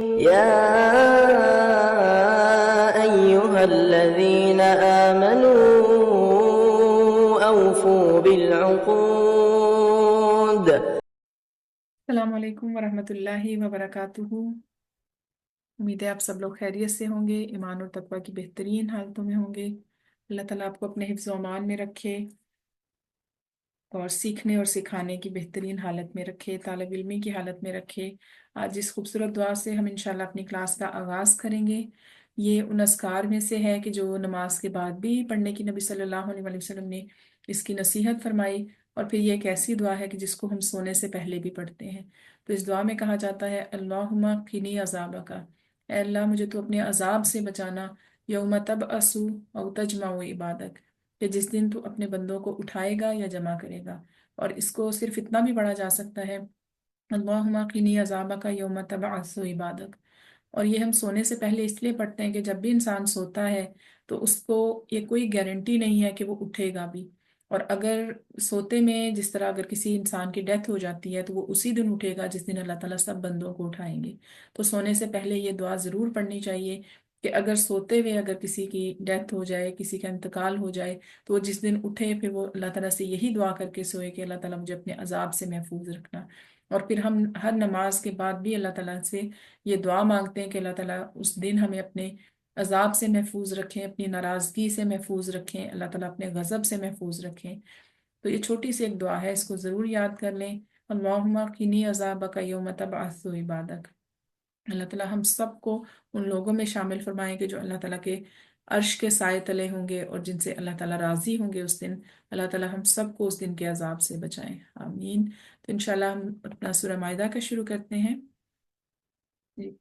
يا أيها الذين آمنوا أوفوا بالعقود. السلام علیکم ورحمۃ اللہ وبرکاتہ۔ امید ہے آپ سب لوگ خیریت سے ہوں گے، ایمان اور تقوی کی بہترین حالتوں میں ہوں گے۔ اللہ تعالیٰ آپ کو اپنے حفظ و امان میں رکھے اور سیکھنے اور سکھانے کی بہترین حالت میں رکھے، طالب علمی کی حالت میں رکھے۔ آج اس خوبصورت دعا سے ہم انشاءاللہ اپنی کلاس کا آغاز کریں گے۔ یہ ان اذکار میں سے ہے کہ جو نماز کے بعد بھی پڑھنے کی نبی صلی اللہ علیہ وسلم نے اس کی نصیحت فرمائی، اور پھر یہ ایک ایسی دعا ہے کہ جس کو ہم سونے سے پہلے بھی پڑھتے ہیں۔ تو اس دعا میں کہا جاتا ہے اللہم قنی عذابک، اے اللہ مجھے تو اپنے عذاب سے بچانا، یوم تبعث او تجمع عبادک، کہ جس دن تو اپنے بندوں کو اٹھائے گا یا جمع کرے گا۔ اور اس کو صرف اتنا بھی پڑھا جا سکتا ہے اللہم قنی عذابک یوم تبعث عبادک۔ اور یہ ہم سونے سے پہلے اس لیے پڑھتے ہیں کہ جب بھی انسان سوتا ہے تو اس کو یہ کوئی گارنٹی نہیں ہے کہ وہ اٹھے گا بھی، اور اگر سوتے میں جس طرح اگر کسی انسان کی ڈیتھ ہو جاتی ہے تو وہ اسی دن اٹھے گا جس دن اللہ تعالیٰ سب بندوں کو اٹھائیں گے۔ تو سونے سے پہلے یہ دعا ضرور پڑھنی چاہیے کہ اگر سوتے ہوئے اگر کسی کی ڈیتھ ہو جائے، کسی کا انتقال ہو جائے، تو وہ جس دن اٹھے پھر وہ اللہ تعالیٰ سے یہی دعا کر کے سوئے کہ اللہ تعالیٰ مجھے اپنے عذاب سے محفوظ رکھنا۔ اور پھر ہم ہر نماز کے بعد بھی اللہ تعالیٰ سے یہ دعا مانگتے ہیں کہ اللہ تعالیٰ اس دن ہمیں اپنے عذاب سے محفوظ رکھیں، اپنی ناراضگی سے محفوظ رکھیں، اللہ تعالیٰ اپنے غضب سے محفوظ رکھیں۔ تو یہ چھوٹی سی ایک دعا ہے، اس کو ضرور یاد کر لیں۔ اللہم قنی عذابک یوم تبعث عبادک۔ اللہ تعالیٰ ہم سب کو ان لوگوں میں شامل فرمائیں کہ جو اللہ تعالیٰ کے عرش کے سائے تلے ہوں گے اور جن سے اللہ تعالیٰ راضی ہوں گے اس دن۔ اللہ تعالیٰ ہم سب کو اس دن کے عذاب سے بچائیں، آمین۔ تو انشاءاللہ ہم اپنا سورہ مائدہ کا شروع کرتے ہیں۔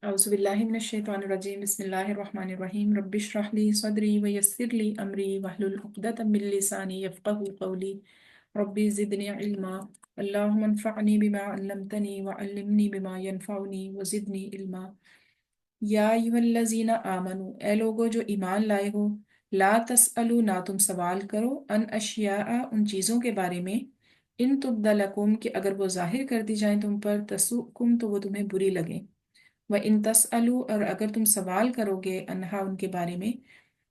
اعوذ باللہ من الشیطان الرجیم، بسم اللہ الرحمن الرحیم، رب اشرح لی صدری ویسر لی امری واحلل عقدۃ من لسانی یفقہوا قولی، ربی زدنی علما، اللہم انفعنی بما علمتنی وعلمنی بما ینفعنی وزدنی علما۔ یا ایھا الذین آمنو، اے لوگو جو ایمان لائے ہو، لا تسألوا، نہ تم سوال کرو، ان اشیاء، ان چیزوں کے بارے میں، ان تبد لکم، کہ اگر وہ ظاہر کر دی جائیں تم پر، تسؤکم، تو وہ تمہیں بری لگیں، وَإِن تَسْأَلُوا، اور اگر تم سوال کرو گے، انہا، ان کے بارے میں،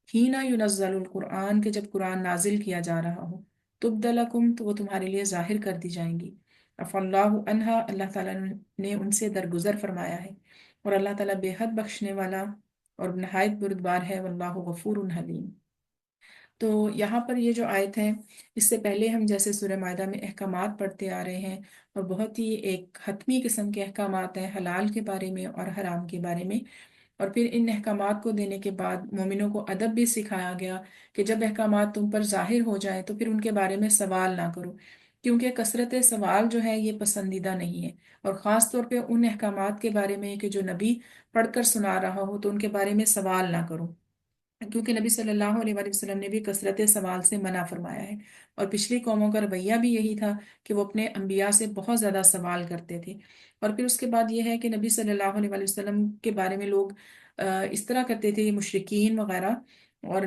حین ينزل القرآن، کہ جب قرآن نازل کیا جا رہا ہو، تبد لکم، تو وہ تمہارے لیے ظاہر کر دی جائیں گی، عفا اللہ عنہا، اللہ تعالیٰ نے ان سے درگزر فرمایا ہے، اور اللہ تعالیٰ بے حد بخشنے والا اور نہایت بردبار ہے، واللہ غفور حلیم۔ تو یہاں پر یہ جو آیت ہے، اس سے پہلے ہم جیسے سورہ مائدہ میں احکامات پڑھتے آ رہے ہیں، اور بہت ہی ایک حتمی قسم کے احکامات ہیں حلال کے بارے میں اور حرام کے بارے میں، اور پھر ان احکامات کو دینے کے بعد مومنوں کو ادب بھی سکھایا گیا کہ جب احکامات تم پر ظاہر ہو جائیں تو پھر ان کے بارے میں سوال نہ کرو، کیونکہ کثرت سوال جو ہے یہ پسندیدہ نہیں ہے، اور خاص طور پہ ان احکامات کے بارے میں کہ جو نبی پڑھ کر سنا رہا ہو تو ان کے بارے میں سوال نہ کرو، کیونکہ نبی صلی اللہ علیہ وآلہ وسلم نے بھی کثرت سوال سے منع فرمایا ہے، اور پچھلی قوموں کا رویہ بھی یہی تھا کہ وہ اپنے انبیاء سے بہت زیادہ سوال کرتے تھے۔ اور پھر اس کے بعد یہ ہے کہ نبی صلی اللہ علیہ وآلہ وسلم کے بارے میں لوگ اس طرح کرتے تھے، یہ مشرکین وغیرہ، اور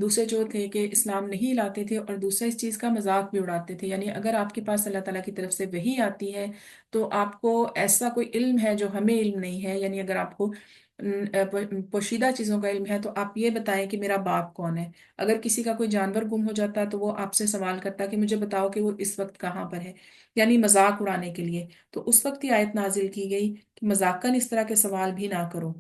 دوسرے جو تھے کہ اسلام نہیں لاتے تھے، اور دوسرا اس چیز کا مذاق بھی اڑاتے تھے، یعنی اگر آپ کے پاس اللہ تعالیٰ کی طرف سے وحی آتی ہے تو آپ کو ایسا کوئی علم ہے جو ہمیں علم نہیں ہے، یعنی اگر آپ کو پوشیدہ چیزوں کا علم ہے تو آپ یہ بتائیں کہ میرا باپ کون ہے۔ اگر کسی کا کوئی جانور گم ہو جاتا ہے تو وہ آپ سے سوال کرتا ہے کہ مجھے بتاؤ کہ وہ اس وقت کہاں پر ہے، یعنی مذاق اڑانے کے لیے۔ تو اس وقت یہ آیت نازل کی گئی کہ مذاقاً اس طرح کے سوال بھی نہ کرو،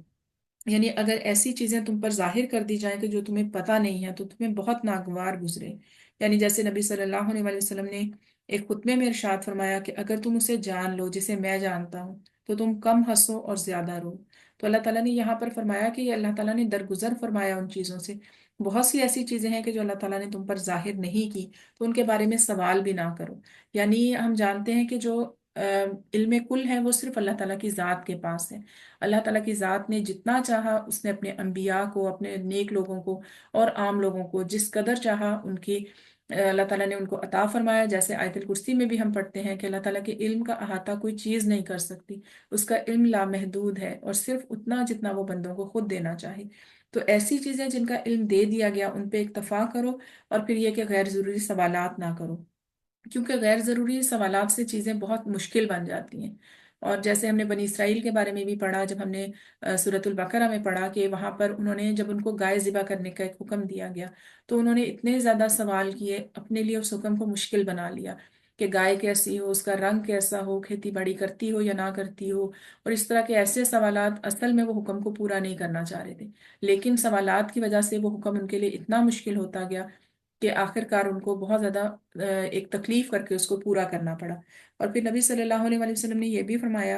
یعنی اگر ایسی چیزیں تم پر ظاہر کر دی جائیں کہ جو تمہیں پتہ نہیں ہے تو تمہیں بہت ناگوار گزرے، یعنی جیسے نبی صلی اللہ علیہ وآلہ وسلم نے ایک خطبے میں ارشاد فرمایا کہ اگر تم اسے جان لو جسے میں جانتا ہوں تو تم کم ہنسو اور زیادہ رو۔ تو اللہ تعالیٰ نے یہاں پر فرمایا کہ اللہ تعالیٰ نے درگزر فرمایا ان چیزوں سے، بہت سی ایسی چیزیں ہیں کہ جو اللہ تعالیٰ نے تم پر ظاہر نہیں کی تو ان کے بارے میں سوال بھی نہ کرو۔ یعنی ہم جانتے ہیں کہ جو علم کل ہے وہ صرف اللہ تعالیٰ کی ذات کے پاس ہے۔ اللہ تعالیٰ کی ذات نے جتنا چاہا اس نے اپنے انبیاء کو، اپنے نیک لوگوں کو اور عام لوگوں کو جس قدر چاہا ان کی اللہ تعالیٰ نے ان کو عطا فرمایا، جیسے آیت الکرسی میں بھی ہم پڑھتے ہیں کہ اللہ تعالیٰ کے علم کا احاطہ کوئی چیز نہیں کر سکتی، اس کا علم لامحدود ہے، اور صرف اتنا جتنا وہ بندوں کو خود دینا چاہے۔ تو ایسی چیزیں جن کا علم دے دیا گیا ان پہ اکتفا کرو، اور پھر یہ کہ غیر ضروری سوالات نہ کرو، کیونکہ غیر ضروری سوالات سے چیزیں بہت مشکل بن جاتی ہیں۔ اور جیسے ہم نے بنی اسرائیل کے بارے میں بھی پڑھا، جب ہم نے سورۃ البقرہ میں پڑھا کہ وہاں پر انہوں نے جب ان کو گائے ذبح کرنے کا ایک حکم دیا گیا تو انہوں نے اتنے زیادہ سوال کیے، اپنے لیے اس حکم کو مشکل بنا لیا کہ گائے کیسی ہو، اس کا رنگ کیسا ہو، کھیتی باڑی کرتی ہو یا نہ کرتی ہو، اور اس طرح کے ایسے سوالات، اصل میں وہ حکم کو پورا نہیں کرنا چاہ رہے تھے، لیکن سوالات کی وجہ سے وہ حکم ان کے لیے اتنا مشکل ہوتا گیا کہ آخر کار ان کو بہت زیادہ ایک تکلیف کر کے اس کو پورا کرنا پڑا۔ اور پھر نبی صلی اللہ علیہ وسلم نے یہ بھی فرمایا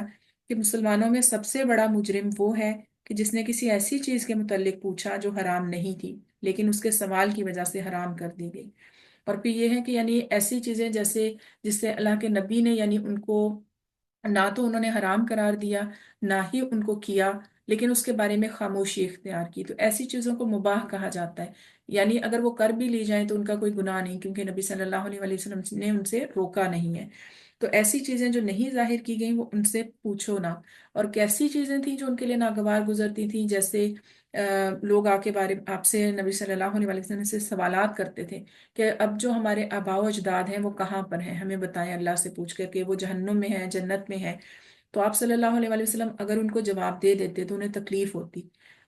کہ مسلمانوں میں سب سے بڑا مجرم وہ ہے کہ جس نے کسی ایسی چیز کے متعلق پوچھا جو حرام نہیں تھی لیکن اس کے سوال کی وجہ سے حرام کر دی گئی۔ اور پھر یہ ہے کہ یعنی ایسی چیزیں جیسے جس سے اللہ کے نبی نے یعنی ان کو نہ تو انہوں نے حرام قرار دیا، نہ ہی ان کو کیا، لیکن اس کے بارے میں خاموشی اختیار کی، تو ایسی چیزوں کو مباح کہا جاتا ہے، یعنی اگر وہ کر بھی لی جائیں تو ان کا کوئی گناہ نہیں، کیونکہ نبی صلی اللہ علیہ وسلم نے ان سے روکا نہیں ہے۔ تو ایسی چیزیں جو نہیں ظاہر کی گئیں وہ ان سے پوچھو نہ۔ اور کیسی چیزیں تھیں جو ان کے لیے ناگوار گزرتی تھیں، جیسے لوگ آ کے بارے آپ سے نبی صلی اللہ علیہ وسلم سے سوالات کرتے تھے کہ اب جو ہمارے آباء و اجداد ہیں وہ کہاں پر ہیں، ہمیں بتائیں اللہ سے پوچھ کر کہ وہ جہنم میں ہیں، جنت میں ہیں۔ تو آپ صلی اللہ علیہ وسلم اگر ان کو جواب دے دیتے تو انہیں تکلیف ہوتی،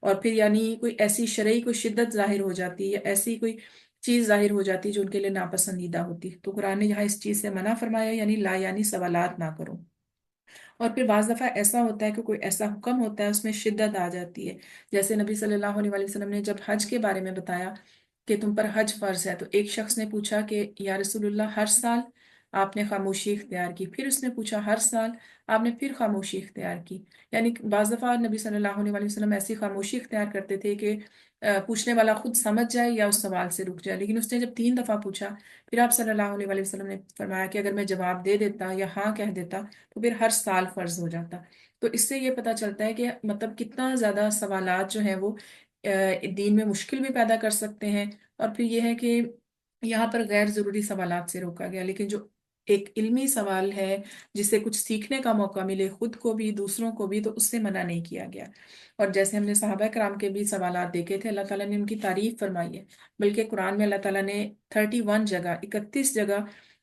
اور پھر یعنی کوئی ایسی شرعی کوئی شدت ظاہر ہو جاتی یا ایسی کوئی چیز ظاہر ہو جاتی جو ان کے لیے ناپسندیدہ ہوتی، تو قرآن نے یہاں اس چیز سے منع فرمایا، یعنی لا یعنی سوالات نہ کرو۔ اور پھر بعض دفعہ ایسا ہوتا ہے کہ کوئی ایسا حکم ہوتا ہے اس میں شدت آ جاتی ہے، جیسے نبی صلی اللہ علیہ وسلم نے جب حج کے بارے میں بتایا کہ تم پر حج فرض ہے، تو ایک شخص نے پوچھا کہ یا رسول اللہ ہر سال؟ آپ نے خاموشی اختیار کی۔ پھر اس نے پوچھا ہر سال؟ آپ نے پھر خاموشی اختیار کی۔ یعنی بعض دفعہ نبی صلی اللہ علیہ وسلم ایسی خاموشی اختیار کرتے تھے کہ پوچھنے والا خود سمجھ جائے یا اس سوال سے رک جائے، لیکن اس نے جب 3 دفعہ پوچھا پھر آپ صلی اللہ علیہ وسلم نے فرمایا کہ اگر میں جواب دے دیتا یا ہاں کہہ دیتا تو پھر ہر سال فرض ہو جاتا۔ تو اس سے یہ پتہ چلتا ہے کہ مطلب کتنا زیادہ سوالات جو ہیں وہ دین میں مشکل بھی پیدا کر سکتے ہیں۔ اور پھر یہ ہے کہ یہاں پر غیر ضروری سوالات سے روکا گیا، لیکن جو ایک علمی سوال ہے جس سے کچھ سیکھنے کا موقع ملے خود کو بھی دوسروں کو بھی، تو اس سے منع نہیں کیا گیا۔ اور جیسے ہم نے صحابہ کرام کے بھی سوالات دیکھے تھے، اللہ تعالیٰ نے ان کی تعریف فرمائی ہے، بلکہ قرآن میں اللہ تعالیٰ نے 31 جگہ 31 جگہ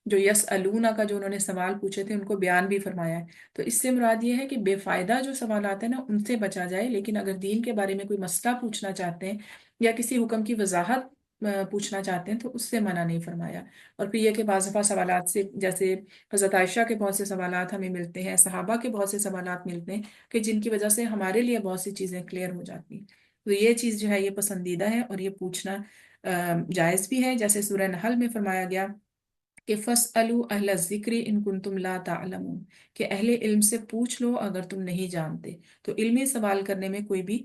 جو یس الونا کا جو انہوں نے سوال پوچھے تھے ان کو بیان بھی فرمایا ہے۔ تو اس سے مراد یہ ہے کہ بے فائدہ جو سوالات ہیں نا ان سے بچا جائے، لیکن اگر دین کے بارے میں کوئی مسئلہ پوچھنا چاہتے ہیں یا کسی حکم کی وضاحت پوچھنا چاہتے ہیں تو اس سے منع نہیں فرمایا۔ اور پھر یہ کہ بعض دفعہ سوالات سے جیسے حضرت عائشہ کے بہت سے سوالات ہمیں ملتے ہیں، صحابہ کے بہت سے سوالات ملتے ہیں کہ جن کی وجہ سے ہمارے لیے بہت سی چیزیں کلیئر ہو جاتی ہیں، تو یہ چیز جو ہے یہ پسندیدہ ہے اور یہ پوچھنا جائز بھی ہے، جیسے سورہ نحل میں فرمایا گیا کہ فَاسْأَلُوا أَهْلَ الذِّكْرِ إِن كُنتُمْ لَا تَعْلَمُونَ، کہ اہل علم سے پوچھ لو اگر تم نہیں جانتے۔ تو علمی سوال کرنے میں کوئی بھی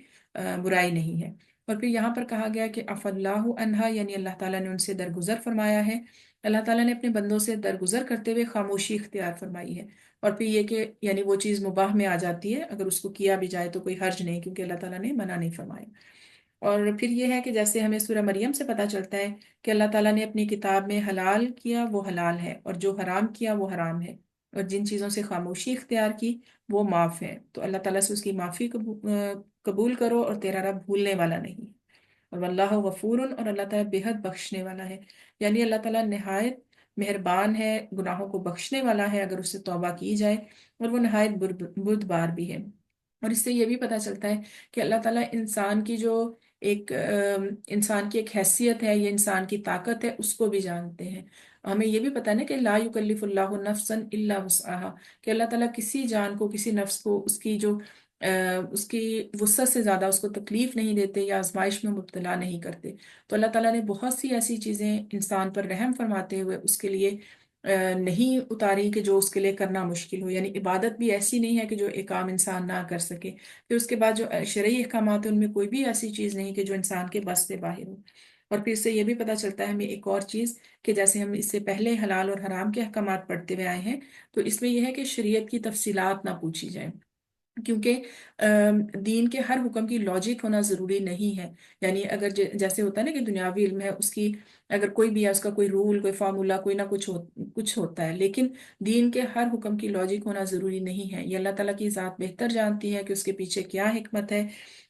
برائی نہیں ہے۔ اور پھر یہاں پر کہا گیا کہ عَفَا اللَّهُ عَنْهَا، یعنی اللہ تعالیٰ نے ان سے درگزر فرمایا ہے، اللہ تعالیٰ نے اپنے بندوں سے درگزر کرتے ہوئے خاموشی اختیار فرمائی ہے۔ اور پھر یہ کہ یعنی وہ چیز مباح میں آ جاتی ہے، اگر اس کو کیا بھی جائے تو کوئی حرج نہیں، کیونکہ اللہ تعالیٰ نے منع نہیں فرمایا۔ اور پھر یہ ہے کہ جیسے ہمیں سورہ مریم سے پتہ چلتا ہے کہ اللہ تعالیٰ نے اپنی کتاب میں حلال کیا وہ حلال ہے اور جو حرام کیا وہ حرام ہے، اور جن چیزوں سے خاموشی اختیار کی وہ معاف ہے، تو اللہ تعالیٰ سے اس کی معافی قبول کرو، اور تیرا رب بھولنے والا نہیں۔ اور واللہ غفور، اور اللہ تعالیٰ بے حد بخشنے والا ہے، یعنی اللہ تعالیٰ نہایت مہربان ہے، گناہوں کو بخشنے والا ہے اگر اس سے توبہ کی جائے، اور وہ نہایت بردبار بھی ہے۔ اور اس سے یہ بھی پتہ چلتا ہے کہ اللہ تعالیٰ انسان کی جو ایک انسان کی ایک حیثیت ہے، یہ انسان کی طاقت ہے، اس کو بھی جانتے ہیں۔ ہمیں یہ بھی پتہ ہے نا کہ لا یکلف اللہ نفسا الا وسعها، کہ اللہ تعالیٰ کسی جان کو کسی نفس کو اس کی وسعت سے زیادہ اس کو تکلیف نہیں دیتے یا آزمائش میں مبتلا نہیں کرتے۔ تو اللہ تعالیٰ نے بہت سی ایسی چیزیں انسان پر رحم فرماتے ہوئے اس کے لیے نہیں اتاری کہ جو اس کے لیے کرنا مشکل ہو، یعنی عبادت بھی ایسی نہیں ہے کہ جو ایک عام انسان نہ کر سکے۔ پھر اس کے بعد جو شرعی احکامات ہیں ان میں کوئی بھی ایسی چیز نہیں کہ جو انسان کے بس سے باہر ہو۔ اور پھر اس سے یہ بھی پتہ چلتا ہے ہمیں ایک اور چیز کہ جیسے ہم اس سے پہلے حلال اور حرام کے احکامات پڑھتے ہوئے آئے ہیں، تو اس میں یہ ہے کہ شریعت کی تفصیلات نہ پوچھی جائیں، کیونکہ دین کے ہر حکم کی لاجک ہونا ضروری نہیں ہے۔ یعنی اگر جیسے ہوتا ہے نا کہ دنیاوی علم ہے، اس کی اگر کوئی بھی ہے اس کا کوئی رول کوئی فارمولا کوئی نہ کچھ ہوتا ہے، لیکن دین کے ہر حکم کی لاجک ہونا ضروری نہیں ہے۔ یہ اللہ تعالیٰ کی ذات بہتر جانتی ہے کہ اس کے پیچھے کیا حکمت ہے،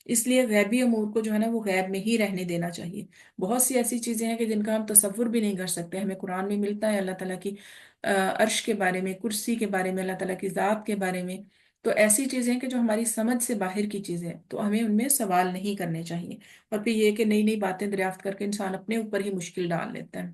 اس لیے غیبی امور کو جو ہے نا وہ غیب میں ہی رہنے دینا چاہیے۔ بہت سی ایسی چیزیں ہیں کہ جن کا ہم تصور بھی نہیں کر سکتے، ہمیں قرآن میں ملتا ہے اللہ تعالیٰ کی عرش کے بارے میں، کرسی کے بارے میں، اللہ تعالیٰ کی ذات کے بارے میں، تو ایسی چیزیں ہیں کہ جو ہماری سمجھ سے باہر کی چیزیں ہیں، تو ہمیں ان میں سوال نہیں کرنے چاہیے۔ اور پھر یہ کہ نئی نئی باتیں دریافت کر کے انسان اپنے اوپر ہی مشکل ڈال لیتا ہے۔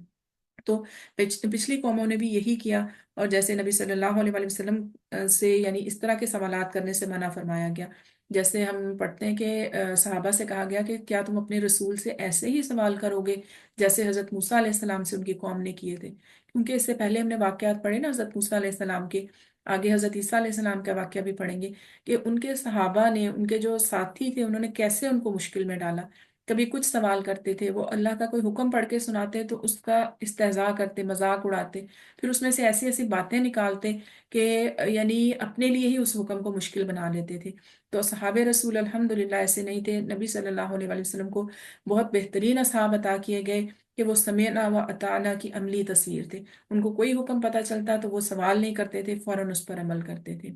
تو پچھلی قوموں نے بھی یہی کیا، اور جیسے نبی صلی اللہ علیہ وآلہ وسلم سے یعنی اس طرح کے سوالات کرنے سے منع فرمایا گیا۔ جیسے ہم پڑھتے ہیں کہ صحابہ سے کہا گیا کہ کیا تم اپنے رسول سے ایسے ہی سوال کرو گے جیسے حضرت موسیٰ علیہ السلام سے ان کی قوم نے کیے تھے؟ کیونکہ اس سے پہلے ہم نے واقعات پڑھے نا حضرت موسیٰ علیہ السلام کے، آگے حضرت عیسیٰ علیہ السلام کا واقعہ بھی پڑھیں گے کہ ان کے صحابہ نے، ان کے جو ساتھی تھے، انہوں نے کیسے ان کو مشکل میں ڈالا۔ کبھی کچھ سوال کرتے تھے، وہ اللہ کا کوئی حکم پڑھ کے سناتے تو اس کا استہزاء کرتے، مذاق اڑاتے، پھر اس میں سے ایسی ایسی باتیں نکالتے کہ یعنی اپنے لیے ہی اس حکم کو مشکل بنا لیتے تھے۔ تو صحابہ رسول الحمدللہ ایسے نہیں تھے، نبی صلی اللہ علیہ وآلہ وسلم کو بہت بہترین اصحاب عطا کیے گئے کہ وہ سمعنا و اطعنا کی عملی تصویر تھے۔ ان کو کوئی حکم پتہ چلتا تو وہ سوال نہیں کرتے تھے، فوراً اس پر عمل کرتے تھے۔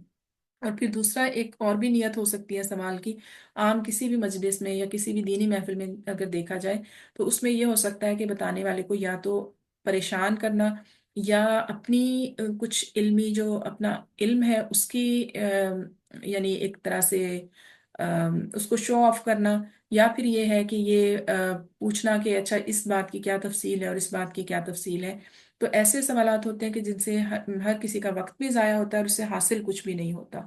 اور پھر دوسرا ایک اور بھی نیت ہو سکتی ہے سوال کی، عام کسی بھی مجلس میں یا کسی بھی دینی محفل میں اگر دیکھا جائے تو اس میں یہ ہو سکتا ہے کہ بتانے والے کو یا تو پریشان کرنا، یا اپنی کچھ علمی جو اپنا علم ہے اس کی یعنی ایک طرح سے اس کو شو آف کرنا، یا پھر یہ ہے کہ یہ پوچھنا کہ اچھا اس بات کی کیا تفصیل ہے اور اس بات کی کیا تفصیل ہے۔ تو ایسے سوالات ہوتے ہیں کہ جن سے ہر کسی کا وقت بھی ضائع ہوتا ہے اور اس سے حاصل کچھ بھی نہیں ہوتا۔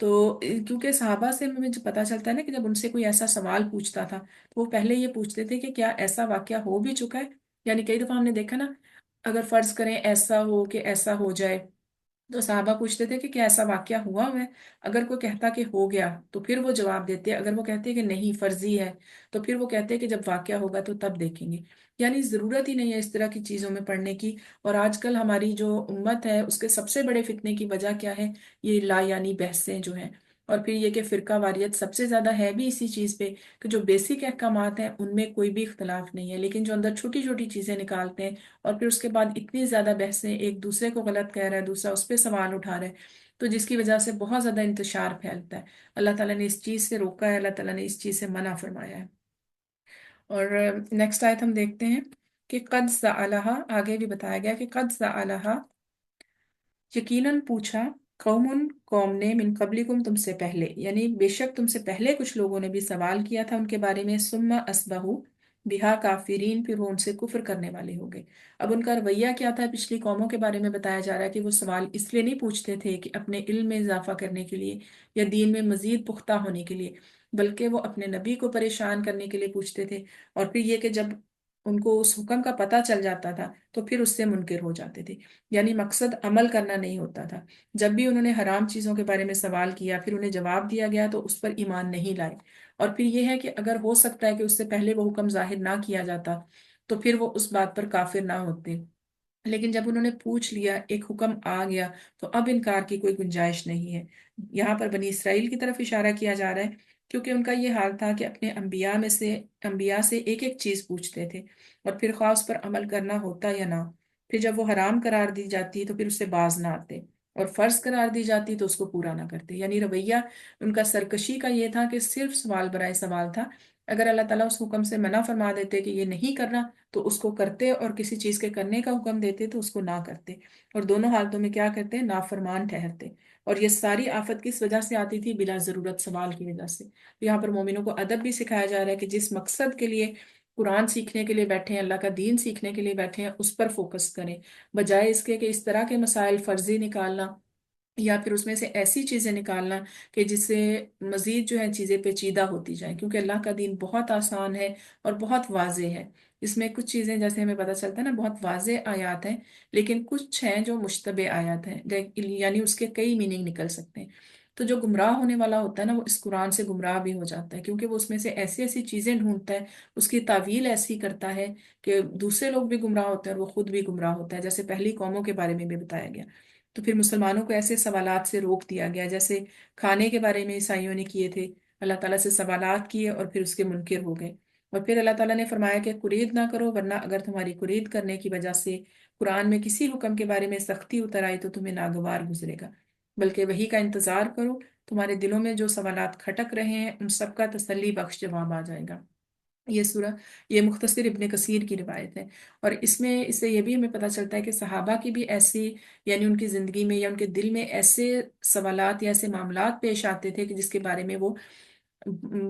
تو کیونکہ صحابہ سے ہمیں جو پتہ چلتا ہے نا کہ جب ان سے کوئی ایسا سوال پوچھتا تھا تو وہ پہلے یہ پوچھتے تھے کہ کیا ایسا واقعہ ہو بھی چکا ہے۔ یعنی کئی دفعہ ہم نے دیکھا نا، اگر فرض کریں ایسا ہو کہ ایسا ہو جائے، تو صحابہ پوچھتے تھے کہ کیا ایسا واقعہ ہوا ہے؟ اگر کوئی کہتا کہ ہو گیا تو پھر وہ جواب دیتے، اگر وہ کہتے کہ نہیں فرضی ہے تو پھر وہ کہتے کہ جب واقعہ ہوگا تو تب دیکھیں گے۔ یعنی ضرورت ہی نہیں ہے اس طرح کی چیزوں میں پڑھنے کی۔ اور آج کل ہماری جو امت ہے اس کے سب سے بڑے فتنے کی وجہ کیا ہے؟ یہ لا یعنی بحثیں جو ہیں، اور پھر یہ کہ فرقہ واریت سب سے زیادہ ہے بھی اسی چیز پہ کہ جو بیسک احکامات ہیں ان میں کوئی بھی اختلاف نہیں ہے، لیکن جو اندر چھوٹی چھوٹی چیزیں نکالتے ہیں اور پھر اس کے بعد اتنی زیادہ بحثیں، ایک دوسرے کو غلط کہہ رہا ہے، دوسرا اس پہ سوال اٹھا رہا ہے، تو جس کی وجہ سے بہت زیادہ انتشار پھیلتا ہے۔ اللہ تعالیٰ نے اس چیز سے روکا ہے، اللہ تعالیٰ نے اس چیز سے منع فرمایا ہے۔ اور نیکسٹ آیت ہم دیکھتے ہیں کہ قد سألہا، آگے بھی بتایا گیا کہ قد سألہا یقیناً پوچھا، قوم نے من قبلکم تم سے پہلے، یعنی بے شک تم سے پہلے کچھ لوگوں نے بھی سوال کیا تھا ان کے بارے میں، ثم اصبحوا بہا کافرین، پھر وہ ان سے کفر کرنے والے ہو گئے۔ اب ان کا رویہ کیا تھا؟ پچھلی قوموں کے بارے میں بتایا جا رہا ہے کہ وہ سوال اس لیے نہیں پوچھتے تھے کہ اپنے علم میں اضافہ کرنے کے لیے یا دین میں مزید پختہ ہونے کے لیے، بلکہ وہ اپنے نبی کو پریشان کرنے کے لیے پوچھتے تھے۔ اور پھر یہ کہ جب ان کو اس حکم کا پتہ چل جاتا تھا تو پھر اس سے منکر ہو جاتے تھے، یعنی مقصد عمل کرنا نہیں ہوتا تھا۔ جب بھی انہوں نے حرام چیزوں کے بارے میں سوال کیا پھر انہیں جواب دیا گیا تو اس پر ایمان نہیں لائے۔ اور پھر یہ ہے کہ اگر ہو سکتا ہے کہ اس سے پہلے وہ حکم ظاہر نہ کیا جاتا تو پھر وہ اس بات پر کافر نہ ہوتے، لیکن جب انہوں نے پوچھ لیا، ایک حکم آ گیا، تو اب انکار کی کوئی گنجائش نہیں ہے۔ یہاں پر بنی اسرائیل کی طرف اشارہ کیا جا رہا ہے، کیونکہ ان کا یہ حال تھا کہ اپنے انبیاء سے ایک ایک چیز پوچھتے تھے، اور پھر خواہ اس پر عمل کرنا ہوتا یا نہ، پھر جب وہ حرام قرار دی جاتی تو پھر اس سے باز نہ آتے، اور فرض قرار دی جاتی تو اس کو پورا نہ کرتے۔ یعنی رویہ ان کا سرکشی کا یہ تھا کہ صرف سوال برائے سوال تھا۔ اگر اللہ تعالیٰ اس حکم سے منع فرما دیتے کہ یہ نہیں کرنا تو اس کو کرتے، اور کسی چیز کے کرنے کا حکم دیتے تو اس کو نہ کرتے، اور دونوں حالتوں میں کیا کرتے؟ نافرمان ٹھہرتے۔ اور یہ ساری آفت کس وجہ سے آتی تھی؟ بلا ضرورت سوال کی وجہ سے۔ یہاں پر مومنوں کو ادب بھی سکھایا جا رہا ہے کہ جس مقصد کے لیے قرآن سیکھنے کے لیے بیٹھے ہیں، اللہ کا دین سیکھنے کے لیے بیٹھے ہیں، اس پر فوکس کریں، بجائے اس کے کہ اس طرح کے مسائل فرضی نکالنا یا پھر اس میں سے ایسی چیزیں نکالنا کہ جس سے مزید جو ہے چیزیں پیچیدہ ہوتی جائیں، کیونکہ اللہ کا دین بہت آسان ہے اور بہت واضح ہے۔ اس میں کچھ چیزیں جیسے ہمیں پتہ چلتا ہے نا، بہت واضح آیات ہیں، لیکن کچھ ہیں جو مشتبہ آیات ہیں، یعنی اس کے کئی میننگ نکل سکتے ہیں۔ تو جو گمراہ ہونے والا ہوتا ہے نا وہ اس قرآن سے گمراہ بھی ہو جاتا ہے، کیونکہ وہ اس میں سے ایسی ایسی چیزیں ڈھونڈتا ہے، اس کی تعویل ایسی کرتا ہے کہ دوسرے لوگ بھی گمراہ ہوتے ہیں اور وہ خود بھی گمراہ ہوتا ہے، جیسے پہلی قوموں کے بارے میں بھی بتایا گیا۔ تو پھر مسلمانوں کو ایسے سوالات سے روک دیا گیا، جیسے کھانے کے بارے میں عیسائیوں نے کیے تھے، اللہ تعالیٰ سے سوالات کیے اور پھر اس کے منکر ہو گئے۔ اور پھر اللہ تعالیٰ نے فرمایا کہ قرید نہ کرو، ورنہ اگر تمہاری قرید کرنے کی وجہ سے قرآن میں کسی حکم کے بارے میں سختی اتر آئی تو تمہیں ناگوار گزرے گا، بلکہ وہی کا انتظار کرو، تمہارے دلوں میں جو سوالات کھٹک رہے ہیں ان سب کا تسلی بخش جواب آ جائے گا۔ یہ سورہ، یہ مختصر ابن کثیر کی روایت ہے۔ اور اس سے یہ بھی ہمیں پتہ چلتا ہے کہ صحابہ کی بھی ایسی، یعنی ان کی زندگی میں یا ان کے دل میں ایسے سوالات یا ایسے معاملات پیش آتے تھے کہ جس کے بارے میں وہ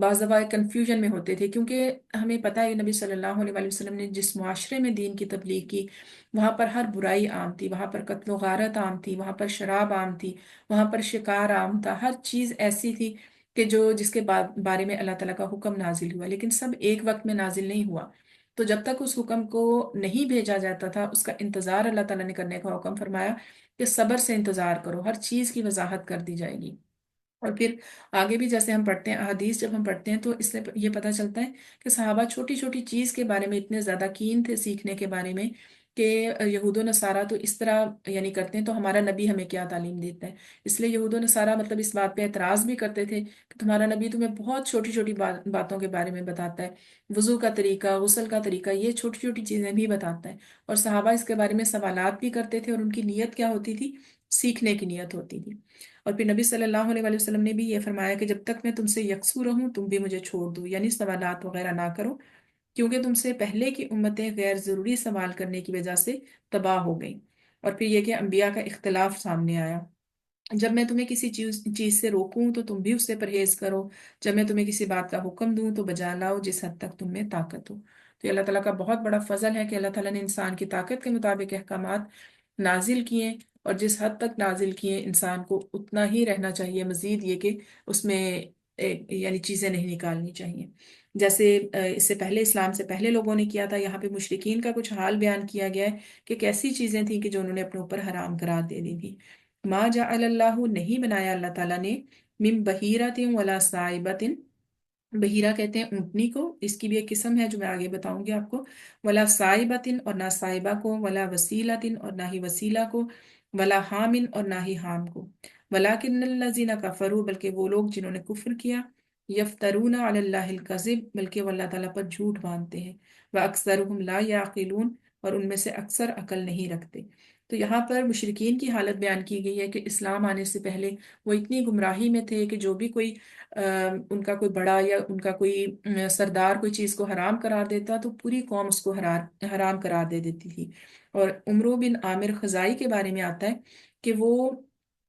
بعض دفعہ کنفیوژن میں ہوتے تھے، کیونکہ ہمیں پتہ ہے نبی صلی اللہ علیہ وآلہ وسلم نے جس معاشرے میں دین کی تبلیغ کی، وہاں پر ہر برائی عام تھی، وہاں پر قتل و غارت عام تھی، وہاں پر شراب عام تھی، وہاں پر شکار عام تھا، ہر چیز ایسی تھی کہ جس کے بارے میں اللہ تعالیٰ کا حکم نازل ہوا، لیکن سب ایک وقت میں نازل نہیں ہوا۔ تو جب تک اس حکم کو نہیں بھیجا جاتا تھا، اس کا انتظار اللہ تعالیٰ نے کرنے کا حکم فرمایا کہ صبر سے انتظار کرو، ہر چیز کی وضاحت کر دی جائے گی۔ اور پھر آگے بھی جیسے ہم پڑھتے ہیں احادیث، جب ہم پڑھتے ہیں تو اس سے یہ پتہ چلتا ہے کہ صحابہ چھوٹی چھوٹی چیز کے بارے میں اتنے زیادہ کین تھے سیکھنے کے بارے میں، کہ یہود و نصارہ تو اس طرح یعنی کرتے ہیں تو ہمارا نبی ہمیں کیا تعلیم دیتا ہے۔ اس لیے یہود و نصارہ مطلب اس بات پہ اعتراض بھی کرتے تھے کہ تمہارا نبی تمہیں بہت چھوٹی چھوٹی باتوں کے بارے میں بتاتا ہے، وضو کا طریقہ، غسل کا طریقہ، یہ چھوٹی چھوٹی چیزیں بھی بتاتا ہے۔ اور صحابہ اس کے بارے میں سوالات بھی کرتے تھے، اور ان کی نیت کیا ہوتی تھی؟ سیکھنے کی نیت ہوتی تھی۔ اور پھر نبی صلی اللہ علیہ وآلہ وسلم نے بھی یہ فرمایا کہ جب تک میں تم سے یکسو رہوں تم بھی مجھے چھوڑ دو، یعنی سوالات وغیرہ نہ کرو، کیونکہ تم سے پہلے کی امتیں غیر ضروری سوال کرنے کی وجہ سے تباہ ہو گئیں۔ اور پھر یہ کہ انبیاء کا اختلاف سامنے آیا، جب میں تمہیں کسی چیز سے روکوں تو تم بھی اس سے پرہیز کرو، جب میں تمہیں کسی بات کا حکم دوں تو بجا لاؤ جس حد تک تم میں طاقت ہو۔ تو یہ اللہ تعالیٰ کا بہت بڑا فضل ہے کہ اللہ تعالیٰ نے انسان کی طاقت کے مطابق احکامات نازل کیے، اور جس حد تک نازل کیے انسان کو اتنا ہی رہنا چاہیے، مزید یہ کہ اس میں یعنی چیزیں نہیں نکالنی چاہیے، جیسے اس سے پہلے، اسلام سے پہلے لوگوں نے کیا تھا۔ یہاں پہ مشرکین کا کچھ حال بیان کیا گیا ہے کہ کیسی چیزیں تھیں کہ جو انہوں نے اپنے اوپر حرام قرار دے دی تھی۔ ما جعل اللہ، نہیں بنایا اللہ تعالیٰ نے، من بحیرۃ ولا صائبۃ، بحیرہ کہتے ہیں اونٹنی کو، اس کی بھی ایک قسم ہے جو میں آگے بتاؤں گی آپ کو، ولا صائبۃ، اور نہ صائبہ کو، ولا وسیلۃ، اور نہ ہی وسیلہ کو، ولا حام، اور نہ ہی حام کو، ولیکن الذین کفروا، بلکہ وہ لوگ جنہوں نے کفر کیا، یفترون علی اللہ الکذب، بلکہ وہ اللہ تعالیٰ پر جھوٹ باندھتے ہیں، واکثرهم لا یعقلون، اور ان میں سے اکثر عقل نہیں رکھتے۔ تو یہاں پر مشرکین کی حالت بیان کی گئی ہے کہ اسلام آنے سے پہلے وہ اتنی گمراہی میں تھے کہ جو بھی کوئی ان کا کوئی بڑا یا ان کا کوئی سردار کوئی چیز کو حرام قرار دیتا تو پوری قوم اس کو حرام قرار دے دیتی تھی۔ اور عمرو بن عامر خزائی کے بارے میں آتا ہے کہ وہ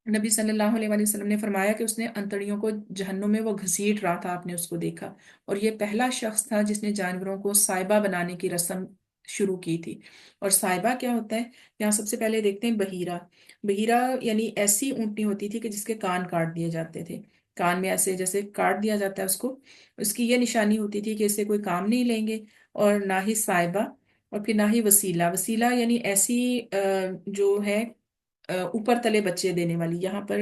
نبی صلی اللہ علیہ وآلہ وسلم نے فرمایا کہ اس نے انتڑیوں کو جہنم میں وہ گھسیٹ رہا تھا، آپ نے اس کو دیکھا، اور یہ پہلا شخص تھا جس نے جانوروں کو سائبہ بنانے کی رسم شروع کی تھی۔ اور سائبہ کیا ہوتا ہے؟ یہاں سب سے پہلے دیکھتے ہیں بحیرہ۔ بحیرہ یعنی ایسی اونٹنی ہوتی تھی کہ جس کے کان کاٹ دیے جاتے تھے، کان میں ایسے جیسے کاٹ دیا جاتا ہے اس کو، اس کی یہ نشانی ہوتی تھی کہ اس سے کوئی کام نہیں لیں گے، اور نہ ہی صائبہ، اور پھر نہ ہی وسیلہ۔ وسیلہ یعنی ایسی جو ہے اوپر تلے بچے دینے والی، یہاں پر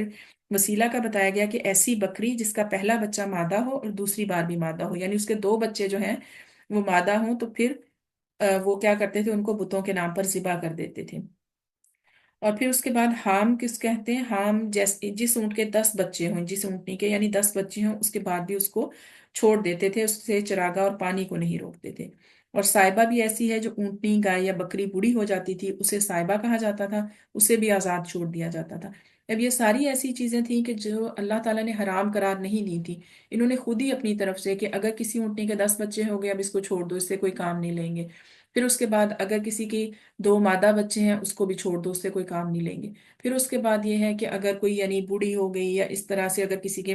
وسیلہ کا بتایا گیا کہ ایسی بکری جس کا پہلا بچہ مادہ ہو اور دوسری بار بھی مادہ ہو، یعنی اس کے دو بچے جو ہیں وہ مادہ ہوں، تو پھر وہ کیا کرتے تھے، ان کو بتوں کے نام پر ذبح کر دیتے تھے۔ اور پھر اس کے بعد حام کس کہتے ہیں؟ حام جس اونٹ کے 10 بچے ہوں، جس اونٹنی کے یعنی 10 بچے ہوں، اس کے بعد بھی اس کو چھوڑ دیتے تھے، اس سے چراگاہ اور پانی کو نہیں روکتے تھے۔ اور صائبہ بھی ایسی ہے، جو اونٹنی، گائے یا بکری بوڑھی ہو جاتی تھی اسے صائبہ کہا جاتا تھا، اسے بھی آزاد چھوڑ دیا جاتا تھا۔ اب یہ ساری ایسی چیزیں تھیں کہ جو اللہ تعالیٰ نے حرام قرار نہیں دی تھی، انہوں نے خود ہی اپنی طرف سے کہ اگر کسی اونٹنی کے 10 بچے ہو گئے اب اس کو چھوڑ دو، اس سے کوئی کام نہیں لیں گے۔ پھر اس کے بعد اگر کسی کی 2 مادہ بچے ہیں اس کو بھی چھوڑ دو، اس سے کوئی کام نہیں لیں گے۔ پھر اس کے بعد یہ ہے کہ اگر کوئی یعنی بوڑھی ہو گئی یا اس طرح سے اگر کسی کے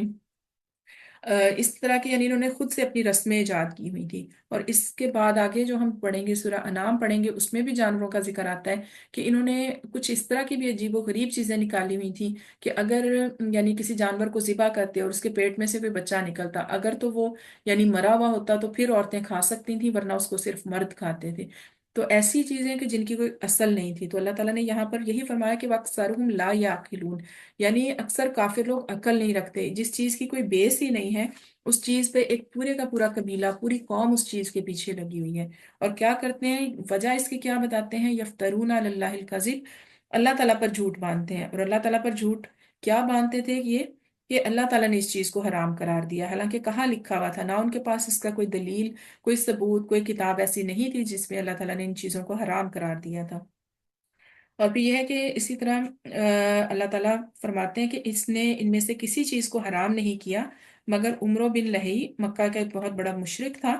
اس طرح کی، یعنی انہوں نے خود سے اپنی رسمیں ایجاد کی ہوئی تھی۔ اور اس کے بعد آگے جو ہم پڑھیں گے سورہ انعام پڑھیں گے، اس میں بھی جانوروں کا ذکر آتا ہے کہ انہوں نے کچھ اس طرح کی بھی عجیب و غریب چیزیں نکالی ہوئی تھیں کہ اگر یعنی کسی جانور کو ذبح کرتے اور اس کے پیٹ میں سے کوئی بچہ نکلتا، اگر تو وہ یعنی مرا ہوا ہوتا تو پھر عورتیں کھا سکتی تھیں، ورنہ اس کو صرف مرد کھاتے تھے۔ تو ایسی چیزیں کہ جن کی کوئی اصل نہیں تھی، تو اللہ تعالیٰ نے یہاں پر یہی فرمایا کہ وَأَكْثَرُهُمْ لَا يَعْقِلُونَ، یعنی اکثر کافر لوگ عقل نہیں رکھتے، جس چیز کی کوئی بیس ہی نہیں ہے اس چیز پہ ایک پورے کا پورا قبیلہ، پوری قوم اس چیز کے پیچھے لگی ہوئی ہے۔ اور کیا کرتے ہیں؟ وجہ اس کی کیا بتاتے ہیں؟ یفترون علی اللہ الکذب، اللہ تعالیٰ پر جھوٹ باندھتے ہیں۔ اور اللہ تعالیٰ پر جھوٹ کیا باندھتے تھے؟ یہ کہ اللہ تعالیٰ نے اس چیز کو حرام قرار دیا، حالانکہ کہاں لکھا ہوا تھا، نہ ان کے پاس اس کا کوئی دلیل، کوئی ثبوت، کوئی کتاب ایسی نہیں تھی جس میں اللہ تعالیٰ نے ان چیزوں کو حرام قرار دیا تھا۔ اور پھر یہ ہے کہ اسی طرح اللہ تعالیٰ فرماتے ہیں کہ اس نے ان میں سے کسی چیز کو حرام نہیں کیا مگر عمرو بن لہی، مکہ کا ایک بہت بڑا مشرک تھا،